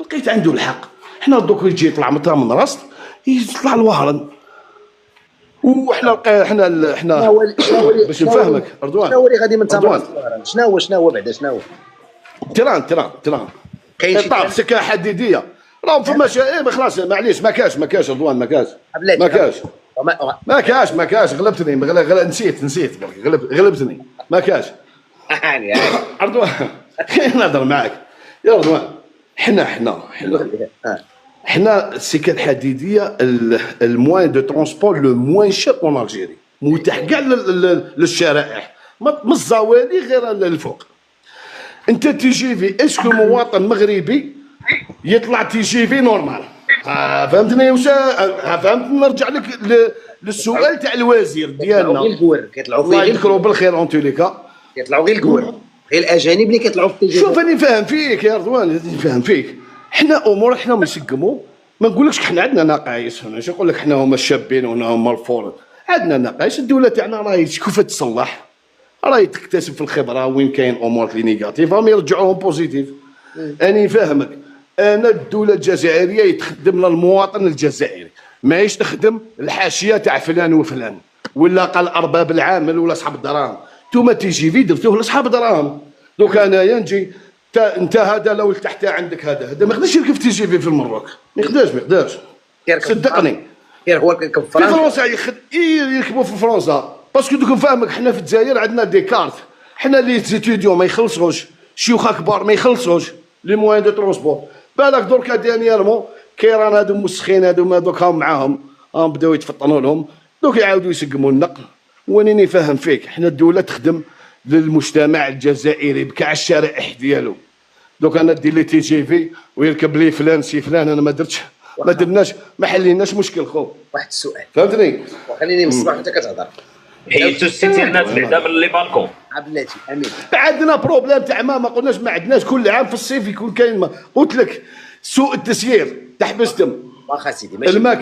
لقيت عنده الحق. حنا دوك يجي يطلع من راس يطلع الوهران، وحنا حنا باش نفهمك رضوان شنو اللي غادي من تمر شنو بعدا شنو تران كاين شي طاب سكه حديديه راهم فما خلاص معليش ما كاش رضوان ما كاش غلبتني نسيت غلبتني ما كاش رضوان نهضر معاك يا رضوان. حنا السكه الحديديه الموان دو ترونسبور لو موان شير اون الجيري، متاح كاع للشرائح من الزوالي غير الفوق. انت تي جي في اسكو مواطن مغربي يطلع تي جي في نورمال؟ فهمتني واش فهمت؟ نرجع لك للسؤال تاع الوزير ديالنا كيطلعوا الله يذكروا بالخير اون توليكا، كيطلعوا غير الكور، غير الاجانب اللي كيطلعوا في التي جي في. شوف راني فاهم فيك يا رضوان، نفهم فيك. حنا امور حنا نسقموا، ما نقولكش حنا عندنا نقايص، انا نقول لك حنا هما الشابين ونا هما الفور، عندنا نقايص. الدوله تاعنا راهي كيف تصلح، راهي تكتسب في الخبره وين كاين امور اللي نيجاتيف راهم يرجعوهم بوزيتيف. اني فاهمك، انا الدوله الجزائريه يتخدم للمواطن الجزائري، ماهيش تخدم الحاشيه تاع فلان وفلان ولا قال ارباب العامل ولا اصحاب الدراهم. نتوما تي جي في درتوه لاصحاب الدراهم. دوك انايا نجي انت هذا لو تحت عندك هذا ما يقدرش يركب تي جي في المروك، ما يقدرش صدقني. هو في فرنسا يركبوا في فرنسا باسكو دوك نفهمك. حنا في الجزائر عندنا دي كارت، حنا لي زيتيديون ما يخلصوش، شيوخ كبار ما يخلصوش لي موان دو ترونسبور. بالك دركا دانييرمون كيران هادو مسخين هادو دوك هاهم معاهم بداو يتفطنوا لهم، دوك يعاودوا يسقموا النقل. وانني فاهم فيك، حنا الدوله تخدم للمجتمع الجزائري بكاع الشرائح ديالو. دوك انا دير لي تي جي في ويركب لي فلان سي فلان، انا ما درناش ما حليناش مشكل خو. واحد السؤال فهمتني، وخليني من الصباح وانت كتهضر. حيدتو الستيرنات بعدا من لي بالكون بلاتي امين. عندنا بروبليم تاع ما قلناش ما عندناش. كل عام في الصيف يكون كاين ما قلت لك سوء التسيير تحبس دم. واخا سيدي الماء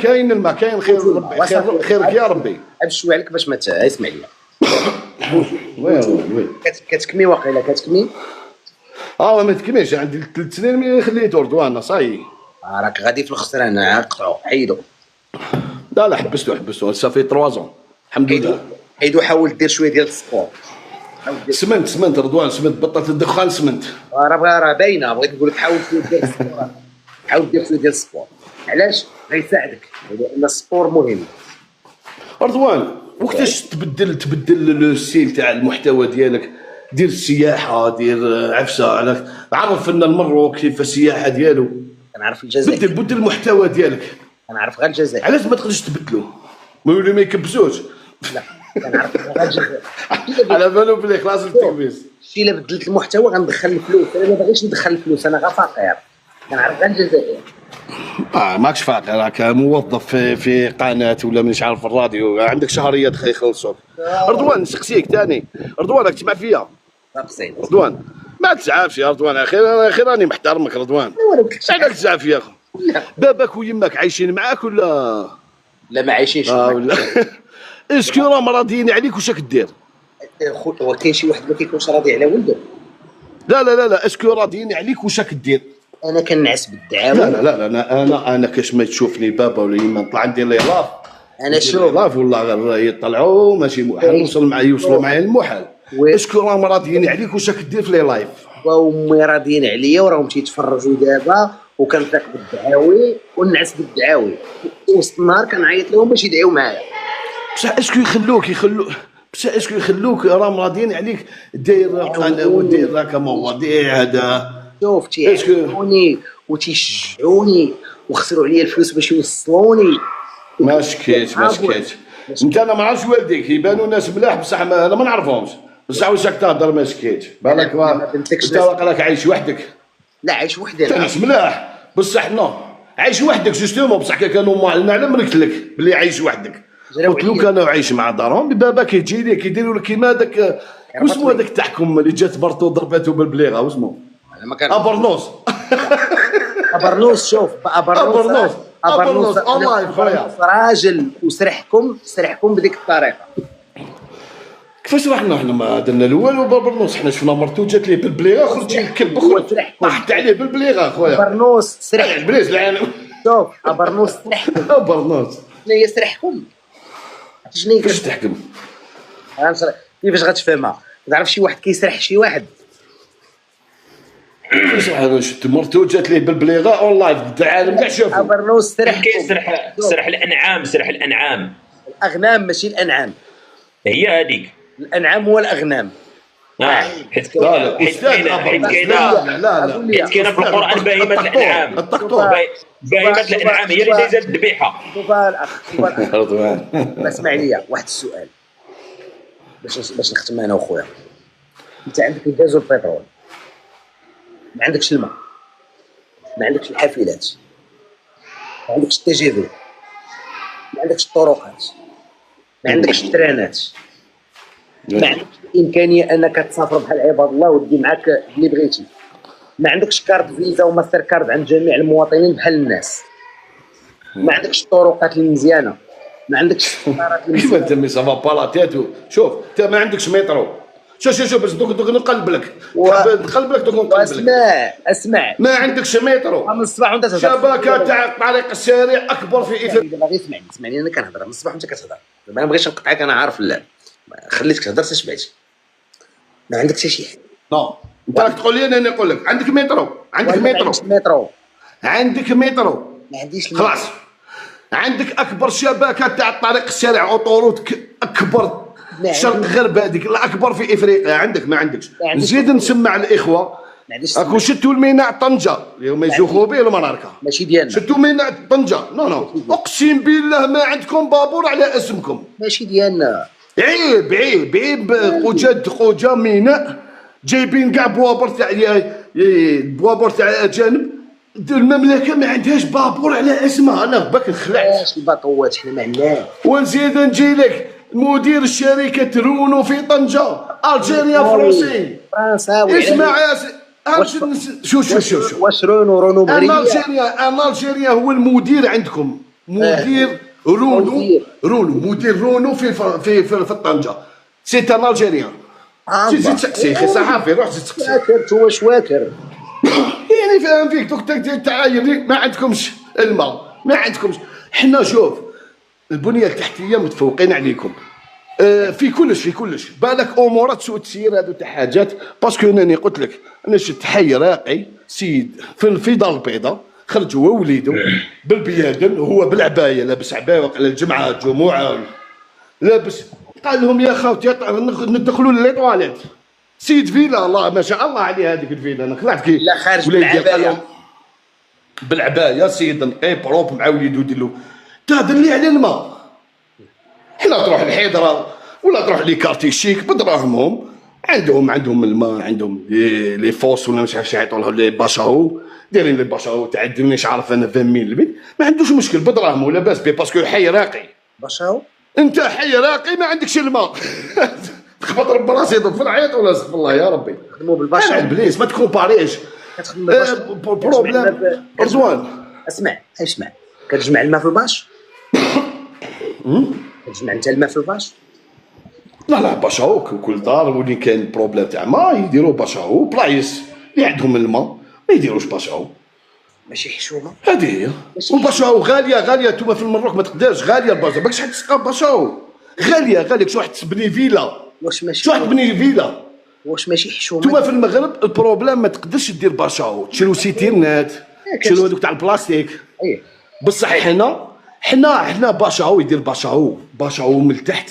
كاين خير ربي خيرك يا ربي. ابشوي عليك باش ما اسمع لي. وين كتكمي واقيلا كتكمي؟ ما تكميش، عندي 3 سنين ملي خليته رضوان صاي. راك غادي في الخسران، قطعوا حيدوا. لا حبستو صافي 3 زون الحمد لله. حيدوا. حاول دير شويه ديال السبور. سمنت رضوان، بطلت الدخان سمنت. راه باينه. بغيت نقول لك حاول دير السبور، حاول دير شويه ديال السبور. علاش؟ غيساعدك لان السبور مهم. رضوان وقتاش تبدل لو ستيل تاع المحتوى ديالك؟ دير السياحه، دير عفسه، على عرف لنا المروك كيف السياحه ديالو. كنعرف الجزائر. بدل المحتوى ديالك. كنعرف غير الجزائر. علاش ما تقدرش تبدلو؟ ما يكبسوش. لا كنعرف غير الجزائر. على بالو بلي خلاص التكبيس. شي الا بدلت المحتوى غندخل الفلوس، انا ما باغيش ندخل الفلوس، انا غير فقير. كنعرف غير الجزائر. ماكش فاقر، راك موظف في قناه ولا مانيش عارف الراديو، عندك شهريه يخلصوك. رضوان نسقسيك ثاني، رضوان راك تسمع فيا؟ رضوان ما تزعفش يا رضوان، اخي راني محترمك رضوان. علاش تزعف يا اخو؟ باباك ويماك عايشين معاك ولا لا؟ ما عايشينش ولا اسكو راهم راضيين عليك؟ واش راك دير؟ هو كاين شي واحد ما كيكونش راضي على ولده؟ لا اسكو راضيين عليك؟ واش راك دير؟ انا كنعس بالدعاوى. لا انا كاش ما تشوفني بابا ولا يما نطلع ندير لي لاف. انا شوف لاف والله غير يطلعوا ماشي محال يوصلوا معايا المحال. اسكو راهم راضيين عليك؟ واش راك دير في لي لايف؟ وامي راضيين عليا وراهم تيتفرجوا دابا، وكنفيق بالدعاوي ونعس بالدعاوي. وسط النهار كنعيط لهم باش يدعيو معايا. بصح اسكو يخلوك راهم راضيين عليك داير قناه ودير راك مواضيع هذا؟ شوف تيعاونوني وتيشجعوني وخسروا عليا الفلوس باش يوصلوني. ما شكيت انت. انا ما عرفتش والديك، يبانوا ناس ملاح بصح انا ما نعرفهمش، بصح واش راك تهضر؟ ما شكيتش بالك انت راك عايش وحدك. لا عايش وحدي انا. ناس ملاح بصح عايش وحدك جوستومون، بصح كانوا نعلم قلت لك بلي عايش وحدك. قلت له كانوا عايش مع دارهم بابا كيجي ليه كيديروا لك كيما هذاك واسمو هذاك تاعكم اللي جات مرتو ضربته بالبليغه واسمو ابرنوس ابرنوس. شوف ابرنوس الله خويا راجل وسرحكم بديك الطريقه. كيفاش رحنا حنا ما درنا الاول وبرنوس حنا شفنا مرتو جات ليه بالبليغه خرج الكلب طاحت عليه بالبليغه خويا ابرنوس سرح البريز لعن. شوف ابرنوس سرحكم. ابرنوس شنو هي سرحكم؟ شنو هي كيفاش تحكم؟ كيفاش غتفهمها؟ تعرف شي واحد كيسرح شي واحد كيفاش انا شفت مرتو جات ليه بالبليغه اون لايف العالم كاع شافو. ابرنوس سرح الانعام الاغنام ماشي الانعام. هي هذيك الانعام هو الاغنام. حيت كاينه في القران بهيمه الانعام. بهيمه الانعام هي اللي دايزه الذبيحه. اسمع ليا واحد السؤال باش نختم انا وخويا. انت عندك الغاز والبترول، ما عندكش الماء، ما عندكش الحافلات، ما عندكش التجاذب، ما عندكش الطرقات، ما عندكش الترانات، ما عندكش الامكانيه انك تسافر بحال عباد الله ودي معاك اللي بغيتي، ما عندكش كارت فيزا وماستر كارد عند جميع المواطنين بحال الناس، ما عندكش الطرقات المزيانه، ما عندكش السيارات كيف انت مي سافا با لا تيت. شوف انت ما عندكش مترو. شوف باش دوك نقلب لك نقلب لك دوك نقلب لك. اسمع ما عندكش مترو من الصباح وانت تهضر. شبكه تاع الطريق السريع اكبر في افريقيا. دابا غير اسمعني انا كنهضر من الصباح وانت كتهضر. دابا انا ما بغيتش نقطعك، انا عارف لا خليتك تهضر حتى شبعتي. ما عندك حتى شي حاجه. نو انت راك تقول لي انا نقول لك عندك مترو. عندك مترو ما عنديش خلاص. عندك اكبر شبكه تاع الطريق السريع اوطوروت اكبر شرق غرب هذيك الاكبر في افريقيا عندك. ما عندكش. نزيد نسمع الاخوه راكم شتوا الميناء طنجه اليوم يجوا به المناركه ماشي ديالنا. شتوا ميناء طنجه. نو اقسم بالله ما عندكم بابور على اسمكم. ماشي ديالنا. عيب خوجه ميناء جايبين كاع بوابور تاع اجانب. المملكه ما عندهاش بابور على اسمها. انا باك خلعت الباطوات حنا ما عندناش. ونزيد نجي لك مدير شركه رونو في طنجه الجيريا فرنسي فرنساوي. اسمع يا شو واش رونو مغربيه؟ انا الجيريا هو المدير عندكم. مدير رونو في طنجه. سي ان الجيريان. زيد تسقسي صحافي روح زيد تسقسي. واكر يعني فاهم فيك دوك التعاير. ما عندكمش الماء، ما عندكمش. حنا شوف البنيه التحتيه متفوقين عليكم في كلش. بالك امورات سوء تسير هذو تاع حاجات. باسكو انني قلت لك انا شفت حي راقي سيد في دار البيضاء خرج هو ووليدو بالبيادن وهو بالعبايه لابس عبايه على الجمعه لابس. قال لهم يا خاوتي ندخلوا لي طواليت. سيد فيلا الله ما شاء الله عليه هذيك الفيلا. انا خلعت كي لا خارج بالعبايه سيد نقي بروب مع وليدو يدير تهضر لي على الماء. حنا تروح الحيدره ولا تروح لي كارتي شيك بدراهمهم عندهم الماء عندهم لي فوس ولا مش عارف يعيطوا لهم لي باشاو دايرين لي باشاو تاع مانيش عارف انا 20 ميل البيت ما عندوش مشكل بدراهم ولا باس بيه باسكو حي راقي. باشاو انت حي راقي ما عندكش الماء. تخبط رب راسي في العيط ولا استغفر الله يا ربي. خدموا بالباشا بليز ما تكومباريش. بروبليم رضوان اسمع كتجمع الماء في الباش. كتجمع انت الماء في الباش. لا باشاو كل دار ولي كاين بروبليم تاع ما يديروا باشاو. بلايص اللي عندهم الماء ما يديروش باشاو. ماشي حشومه هذه هي. والباشاو غاليه نتوما في المروك ما تقدرش غاليه الباشا باكش حد تسقى باشاو غاليه شو واحد تبني فيلا. واش ماشي شو واحد تبني فيلا واش ماشي حشومه. نتوما في المغرب البروبليم ما تقدرش دير باشاو تشيلو سيتيرنات تشيلو هذوك تاع البلاستيك. بصح حنا باشاو يدير باشاو من التحت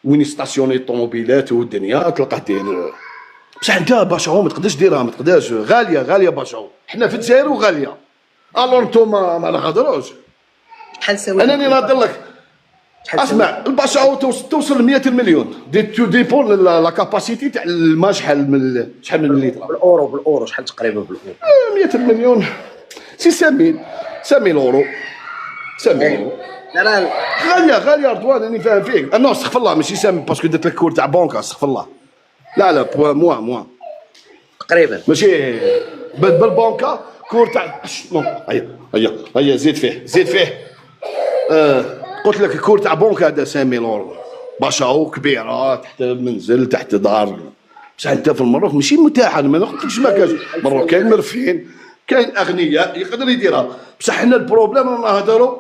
وين يستاسيوني الطوموبيلات والدنيا تلقاه داير. بصح انت باشاو ما تقدرش ديرها ما تقدرش غاليه باشاو. حنا في الجزائر وغاليه. الور نتوما ما نهضروش. شحال ساوي انا نهضر لك. اسمع الباشاو توصل 100 مليون ديبون لا كاباسيتي تاع الماء شحال من الليتر. بالاورو شحال تقريبا بالاورو؟ 100 مليون سي 5000 اورو. لا غاليه رضوان، راني فاهم فيك. نو استغفر الله، ماشي سامي باسكو درت لك كور تاع بونكا، استغفر الله. لا موان تقريبا ماشي بالبونكا كور تاع نو. هيا زيد فيه قلت لك كور تاع بونكا هذا 5,000 يورو، باشاو كبيره تحت منزل تحت دار. بصح انت في المروك ماشي متاحه، ما نقولكش ما كاش. المروك كاين مرفين، كاين اغنياء يقدر يديرها، بصح حنا البروبليم رانا نهضروا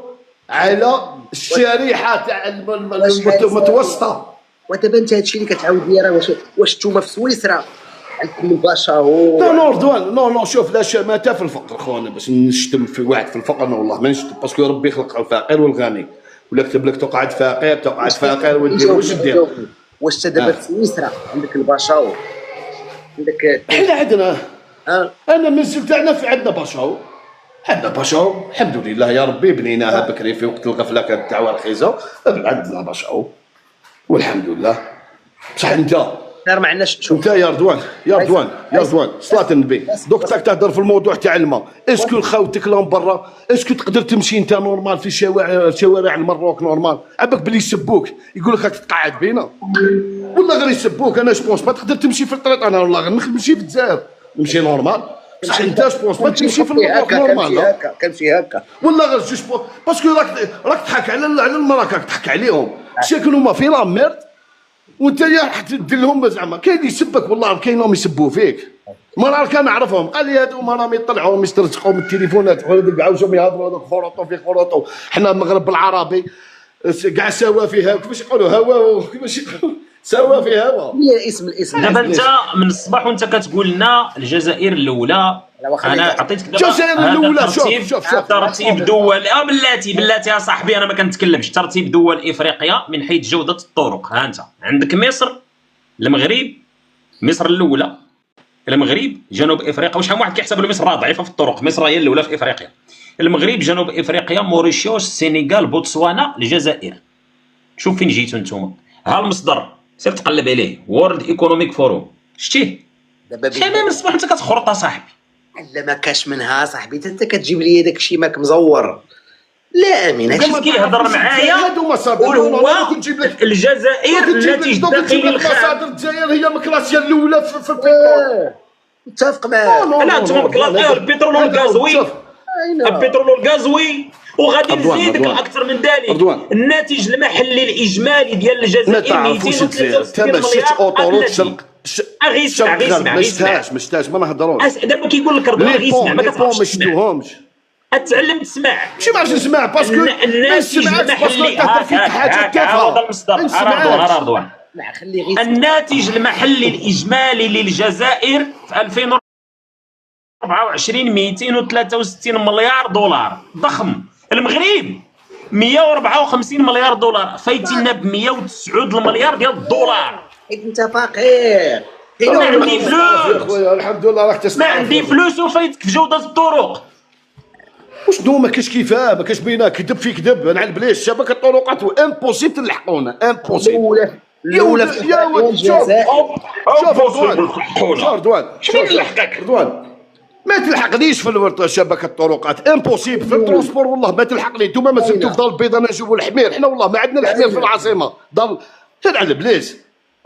على الشريحه تاع المتوسطه. ودابا انت هادشي اللي كتعاود لي، راه واش نتوما في سويسرا عندكم الباشاو؟ نو رضوان، نو شوف، لا شماتة في الفقر خونا، باش نشتم في واحد في الفقر والله ما نشتم، باسكو ربي خلق الفقير والغني، ولا كتب لك تقعد فقير ودير واش دير. واش دابا في سويسرا عندك الباشاو؟ عندك حنا عندنا انا المنزل تاعنا في عندنا باشاو، الحمد لله يا ربي بنيناها بكري في وقت الغفله كانت تاع رخيصه، عندنا باشاو والحمد لله. بصح انت ما عندناش. انت يا رضوان صلاة النبي دوك تاك تهضر في الموضوع تاع الماء. اسكو خاوتك لهم برا، اسكو تقدر تمشي انت نورمال في شوارع المروك نورمال؟ عباك بلي يسبوك يقول لك راك تقعد بينا، والله غير يسبوك. انا جبونس ما تقدر تمشي في الطريق، انا والله غير نمشي في الجزائر نمشي نورمال. بصح انت جبونس ما تمشي في المروك نورمال، كنمشي هكا والله غير جوج باسكو راك تضحك على المرا، راك تضحك عليهم. شكون هما في لا ميرد وانت يا راح تدير لهم زعما. كاين اللي يسبك والله، كاينهم يسبوا فيك. مرة كان نعرفهم قال لي هادو راهم يطلعوا يسترزقوا من التليفونات، عاوزهم يهضروا خروطوا حنا المغرب بالعربي كاع سوا في هوا، كيفاش يقولوا هوا، كيفاش يقولوا سوا في هوا. هي الاسم دابا انت من الصباح وانت كتقول لنا الجزائر الاولى. انا عطيتك دابا الجزائر الاولى. شوف ترتيب دول بلاتي يا صاحبي، انا ما كنتكلمش. ترتيب دول افريقيا من حيث جوده الطرق. ها انت عندك مصر، المغرب، مصر الاولى، المغرب، جنوب افريقيا. وشحال واحد كيحسب مصر راه ضعيفه في الطرق؟ مصر هي الاولى في افريقيا. المغرب، جنوب افريقيا، موريشيوس، السنغال، بوتسوانا، الجزائر. شوف فين جيتو نتوما. ها المصدر سير تقلب عليه، وورلد ايكونوميك فوروم. شتيه شحال من الصباح انت كتخرط اصاحبي؟ لا ما كاش منها صاحبي، انت كتجيب لي داك الشيء ماك مزور. لا امين هادشي كيهضر معايا هو الجزائر التي الداخلي مصادر الجزائر هي مكلاسيه الاولى في البترول. متفق معاك. لا انتم مكلاسيه البترول والغازوي، البترول والغازوي. وغادي نزيدك اكثر من ذلك، الناتج المحلي الاجمالي ديال الجزائر 263 مليار. ما شفتهاش ما نهضروش. دابا كيقول لك رضوان غير يسمع، ما كتعرفش ما شفتوهمش. اتعلم تسمع، ماشي ما عرفتش نسمع باسكو الناتج المحلي حاجات تافهه. هذا المصدر رضوان. الناتج المحلي الاجمالي للجزائر في 2024 263 مليار دولار، ضخم. المغرب 154 مليار دولار، فايتينا ب 109 المليار ديال الدولار. انت فقير. ما عندي فلوس خويا الحمد لله راك تسمع. ما عندي فلوس وفايتك في جوده الطرق. واش دو ما كاش كيفاه، ما كاش بينا كذب في كذب. انا على بلاش شبكه الطرقات امبوسيبل تلحقونا، امبوسيبل. الاولى في الجزائر. شوف رضوان شنو يلحقك رضوان؟ ما تلحقنيش في شبكه الطرقات، امبوسيبل. في الترونسبور والله ما تلحقني. نتوما ما زلتوا في دار البيضاء، انا نجيبوا الحمير. حنا والله ما عندنا الحمير في العاصمه. دار هاد على بلاش.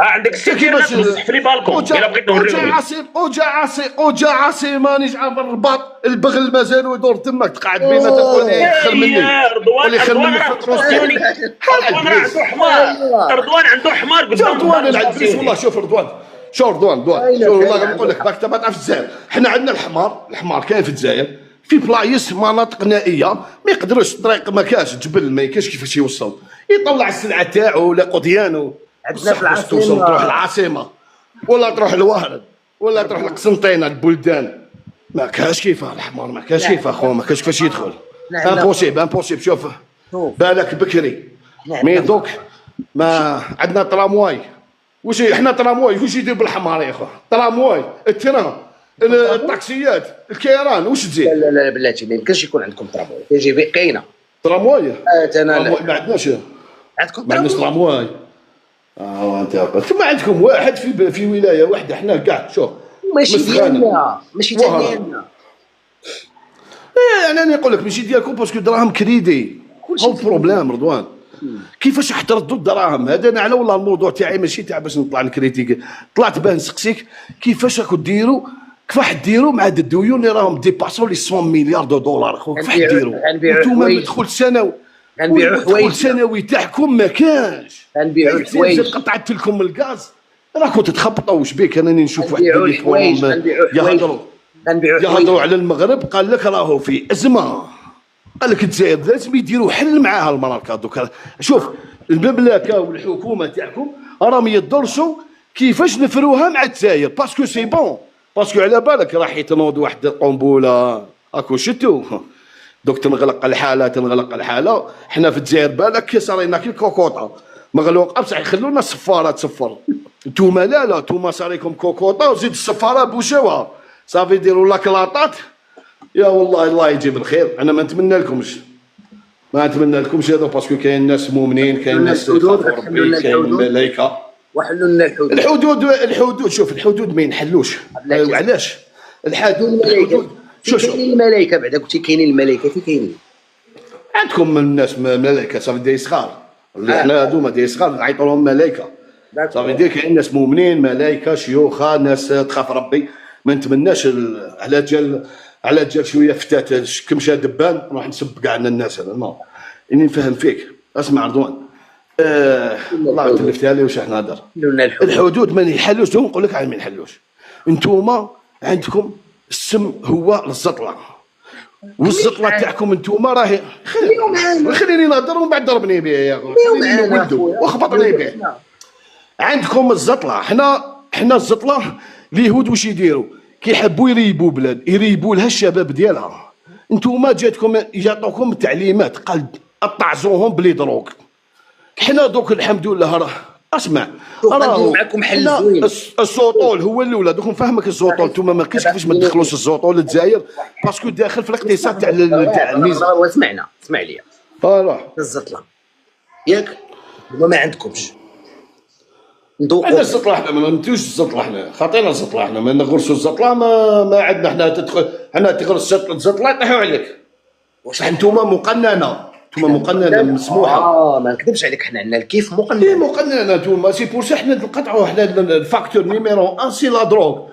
عندك السكينه تمسح في لي بالكون الا بغيت نوريهم. وجا عاصمه نجعل بالرباط، البغل مازال يدور تماك تقعد بينا تقول لي خير مني. رضوان عنده حمار، رضوان عنده حمار قدام رضوان العبريس. والله شوف رضوان، والله غنقول لك باك ما تعرف الجزائر. حنا عندنا الحمار كاين في الجزائر في بلايص مناطق نائيه ما يقدروش، الطريق ما كاش، جبل ما كاش كيفاش يوصل، يطلع السلعه تاعو ولا قضيانو. عندنا في العاصمه تروح العاصمه ولا تروح الوهرد ولا تروح القسنطينه، البلدان ما كاش كيفاه. الحمار ما كاش كيفاه خو، ما كاش كيفاش يدخل. امبوسيبل. شوف بالك بكري مي دوك ما عندنا ترامواي. واش حنا ترامواي واش يدير بالحمار يا خو؟ ترامواي، الترام، الطاكسيات، الكيران، واش تزيد؟ لا بلاتي ما يمكنش يكون عندكم ترامواي. كيجي كاينه ترامواي. انا ما عندناش. عندكم ما عندناش ترامواي. انتم عندكم واحد في ولايه واحده. حنا كاع شوف ماشي ديالنا، ماشي ديالنا. انا نقول لك ماشي ديالكم باسكو دراهم كريدي. هو بروبليم رضوان. كيفاش راح تردوا الدراهم؟ هذا انا على والله الموضوع تاعي ماشي تاع باش نطلع نكريتيك، طلعت باه نسقسيك كيفاش راكم ديروا، كيفاش ديروا مع الديون اللي راهم ديباسوا لي 100 مليار دولار. كيفاش ديروا انتوما مدخول سنوي؟ مدخول سنوي تاعكم ما كانش. غنبيعوا الحوايج، قطعت لكم الغاز راكم تتخبطوا. واش بيك انا نشوف واحد يهضروا على المغرب قال لك راهو في ازمه، قال لك الجزائر لازم يديروا حل معاها المراكا. دوكا شوف المملكه والحكومه تاعكم راهم يدرسوا كيفاش نفروها مع الجزائر، باسكو سي بون، باسكو على بالك راح يتنوض واحد القنبله اكو شتو دوك تنغلق الحاله. حنا في الجزائر بالك صارينا كي الكوكوطه مغلوقه بصح يخلونا السفاره تصفر. نتوما لا نتوما صاريكم كوكوطه وزيد السفاره بوشوها صافي يديروا لك لاطات. يا والله الله يجيب الخير. انا ما نتمنى لكمش هذا، باسكو كاين ناس مؤمنين، كاين ناس ربي، كاين ملائكه. وحلوا لنا الحدود شوف الحدود ما ينحلوش. وعلاش الحدود؟ شوف كاينين الملائكه، بعدا قلتي كاينين الملائكه، في كاينين عندكم من الناس ملائكه صافي داي صغار، حنا هذوما داي صغار نعيطوا لهم ملائكه صافي داير. كاين ناس مؤمنين، ملائكه، شيوخه، ناس تخاف ربي. ما نتمناش على جال شويه فتات كمشى دبان نروح نسب كاع الناس. انا نو اني نفهم فيك. اسمع رضوان، الله تلفتها لي واش احنا نهضر. الحدود ما يحلوش، نقول لك عاد ما يحلوش. انتوما عندكم السم هو الزطله، والزطله تاعكم انتوما راهي خليني نهضر ومن بعد ضربني بها يا اخو، خليني نولدو وخبطني به. عندكم الزطله، حنا الزطله اليهود واش يديروا؟ كيحبوا يريبوا بلاد، يريبوا لها الشباب ديالها. انتوما جاتكم يعطوكم تعليمات قال اطعزوهم بلي دروك. حنا دوك الحمد لله راه اسمع راهو معكم حل زوين. الزوطول هو الاولى دوك نفهمك. الزوطول نتوما ما كاينش كيفاش ما تدخلوش الزوطول للجزائر، باسكو داخل في الاقتصاد تاع الميزان. واسمعنا اسمع لي الزطله ياك ما عندكمش عندنا الزطله. حنا ما نمتوش الزطله، حنا خاطينا الزطله، حنا ما نغرسوا الزطله. ما عندنا حنا تدخل حنا تغرس الزطله يطيحوا عليك. واش انتوما مقننه مسموحه. ما نكذبش عليك، حنا عندنا الكيف مقنن. مقننه انتوما سي بور سا حنا نقطعوا حنا الفاكتور نيميرو 1 سي لا دروغ.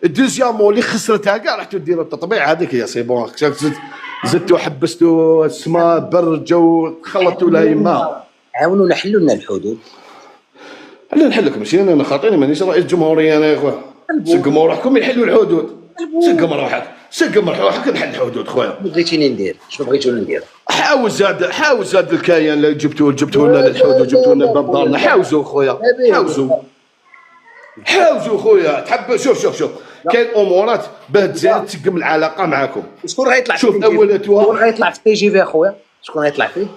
دوزيامون اللي خسرتها كاع رحتوا ديروا التطبيع هذيك هي سي بون. زدتوا حبستوا السماء برد الجو خلطتوا لها يما. عاونوا نحلوا لنا الحدود. انا نحل لكم ماشي انا خاطيني مانيش رئيس الجمهوريه انا يا خويا. سقموا روحكم يحلوا الحدود. سقم روحك نحل الحدود خويا. بغيتيني ندير شنو بغيتوني ندير؟ حاول زاد الكيان اللي جبتوه لنا للحدود، جبتوه لنا باب دارنا. حاوزوا خويا، حاوزوا خويا. تحب شوف كاين امورات باه تزاد تسقم العلاقه معاكم. شكون غيطلع؟ شوف اولتها شكون غيطلع في التي جي في اخويا؟ شكون غيطلع فيه؟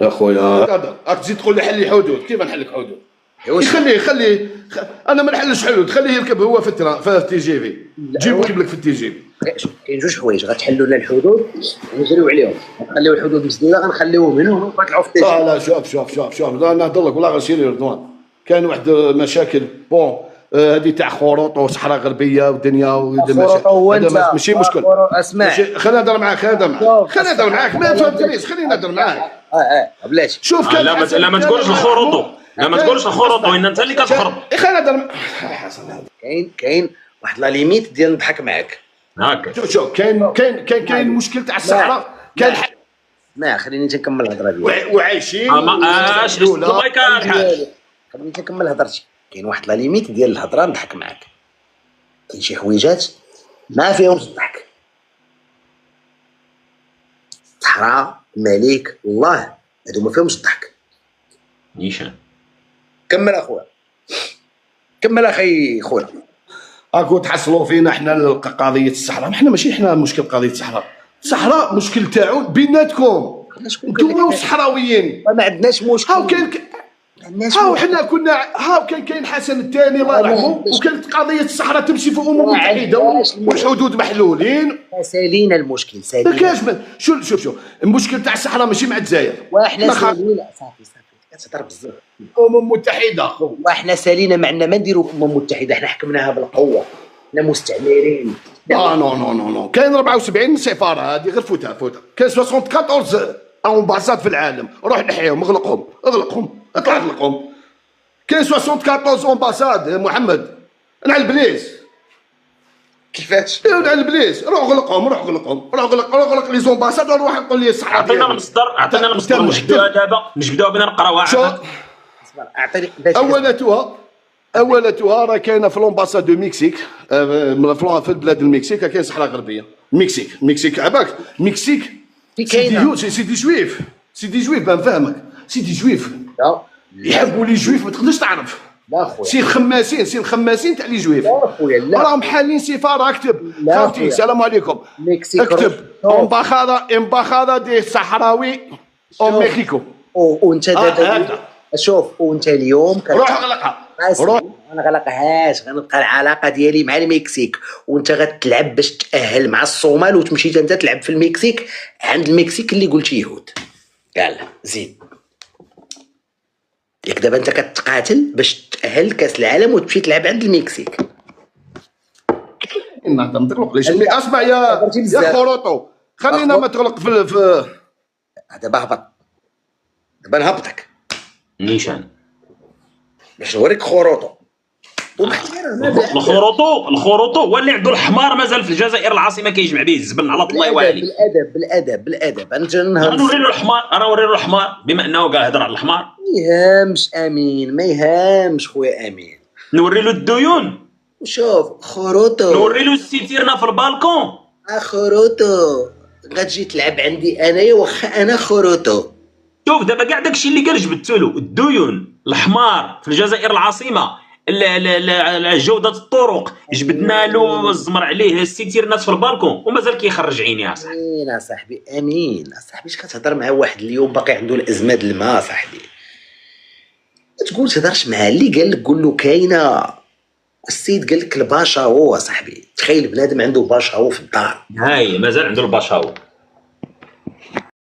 يا خويا راك تزيد تقول لي حل لي حدود. كيف نحل لك حدود؟ خليه انا ما نحلش حدود. خليه يركب هو في التي جي في. جيبو يجيب لك في التي جي في. كاين جوج حوايج غتحلوا لنا الحدود ونجريو عليهم. نخليو الحدود مسدوده غنخليوهم هنا ونطلعوا في التي جي. لا شوف لا نهضر لك والله غير سيري رضوان. كاين واحد مشاكل بون هذه تاع خروط وصحراء غربيه ودنيا هذا ماشي مشكل. اسمع خليني نهضر معاك ما فهمتنيش. خليني نهضر معاك بلاتي. شوف لا ما تقولش الخروط، وان انت اللي كتخرط. خليني نهضر. كاين واحد لا ليميت ديال نضحك معاك هكا. شوف كاين المشكل تاع الصحراء. كاين ما خليني نكمل الهضره ديالي وعايشين الله يكرم الحاج. خليني نكمل هضرتي. كاين واحد لا ليميت ديال الهضره نضحك معاك. كاين شي حويجات ما فيهمش الضحك. الصحراء الملك الله هادو ما فيهمش الضحك. نيشان كمل اخويا، كمل اخي خويا. اكو تحصلوا فينا حنا قضيه الصحراء. حنا ماشي حنا مشكل قضيه الصحراء مشكل تاعو بيناتكم انتوما والصحراويين. ما عندناش مشكل. هاو حنا كنا كاين حسن الثاني الله يرحمه، وكانت قضيه الصحراء تمشي في الامم المتحده والحدود محلولين. سالينا المشكل ما كاش. شوف المشكل تاع الصحراء ماشي مع الجزائر. واحنا سالينا صافي كتهضر بزاف. الامم المتحده واحنا سالينا معنا ما نديروا الامم المتحده. حنا حكمناها بالقوه. لا مستعمرين. نو نو نو نو كاين 74 سفاره هذه غير فوتها. كاين 74 امباساد في العالم، روح نحيهم اغلقهم اطلع اغلقهم. كاين 74 امباساد يا محمد، نعل البليس. كيفاش؟ نعل البليس، روح اغلق لي زومباساد وروح نقول لي الصحه ديالي. عطينا المصدر نجبدوها دابا، نجبدوها بنا نقراوها. اعطيني اولتها راه كاينه في لومباساد دو مكسيك، في البلاد المكسيك كاين صحراء غربيه. المكسيك عباك المكسيك سيدي جويف باه نفهمك، سيدي جويف يحبوا لي جويف ما تقدرش تعرف. لا خويا سير خماسين تاع لي جويف. لا خويا لا راهم حالين سفاره. اكتب خاوتي السلام عليكم. اكتب امباخادا دي صحراوي او مكسيكو. وانت دابا شوف، وانت اليوم روح اغلقها. انا غنغلقهاش، غنبقى العلاقه ديالي مع المكسيك، وانت غتلعب باش تاهل مع الصومال وتمشي انت تلعب في المكسيك عند المكسيك اللي قلت يهود. يلا زيد. ياك دابا انت كتقاتل باش تاهل لكاس العالم وتمشي تلعب عند المكسيك. ما تنطلق ليش. اسمع يا خروطو، خلينا ما تغلق في دابا هبط، دابا نهبطك نيشان باش نوريك خروطو. الخروطو هو اللي عنده الحمار مازال في الجزائر العاصمه كيجمع به الزبل على الله يوالي. بالادب انا نوري له الحمار بما انه قاعد يهضر على الحمار. ما يهمش امين، ما يهمش خويا امين. نوري له الديون. شوف خروطو، نوري له الستيرنا في البالكون. خروطو غتجي تلعب عندي انايا واخا انا خروطو. شوف دابا كاع داكشي اللي قال جبدتو له، الديون، الحمار في الجزائر العاصمه، جودة الطرق، جبدنا له الزمر عليه الستيرنات في البالكون ومازال كيخرج عيني. امين اصاحبي، امين اصاحبي، اش كتهضر مع واحد اليوم باقي عنده الازمه د الماء صاحبي؟ ما تقول تهضرش مع اللي قال لك قول له كاينه. السيد قال لك الباشا هو صاحبي، تخيل بنادم عنده باشا هو في الدار. هاي مازال عنده الباشا هو.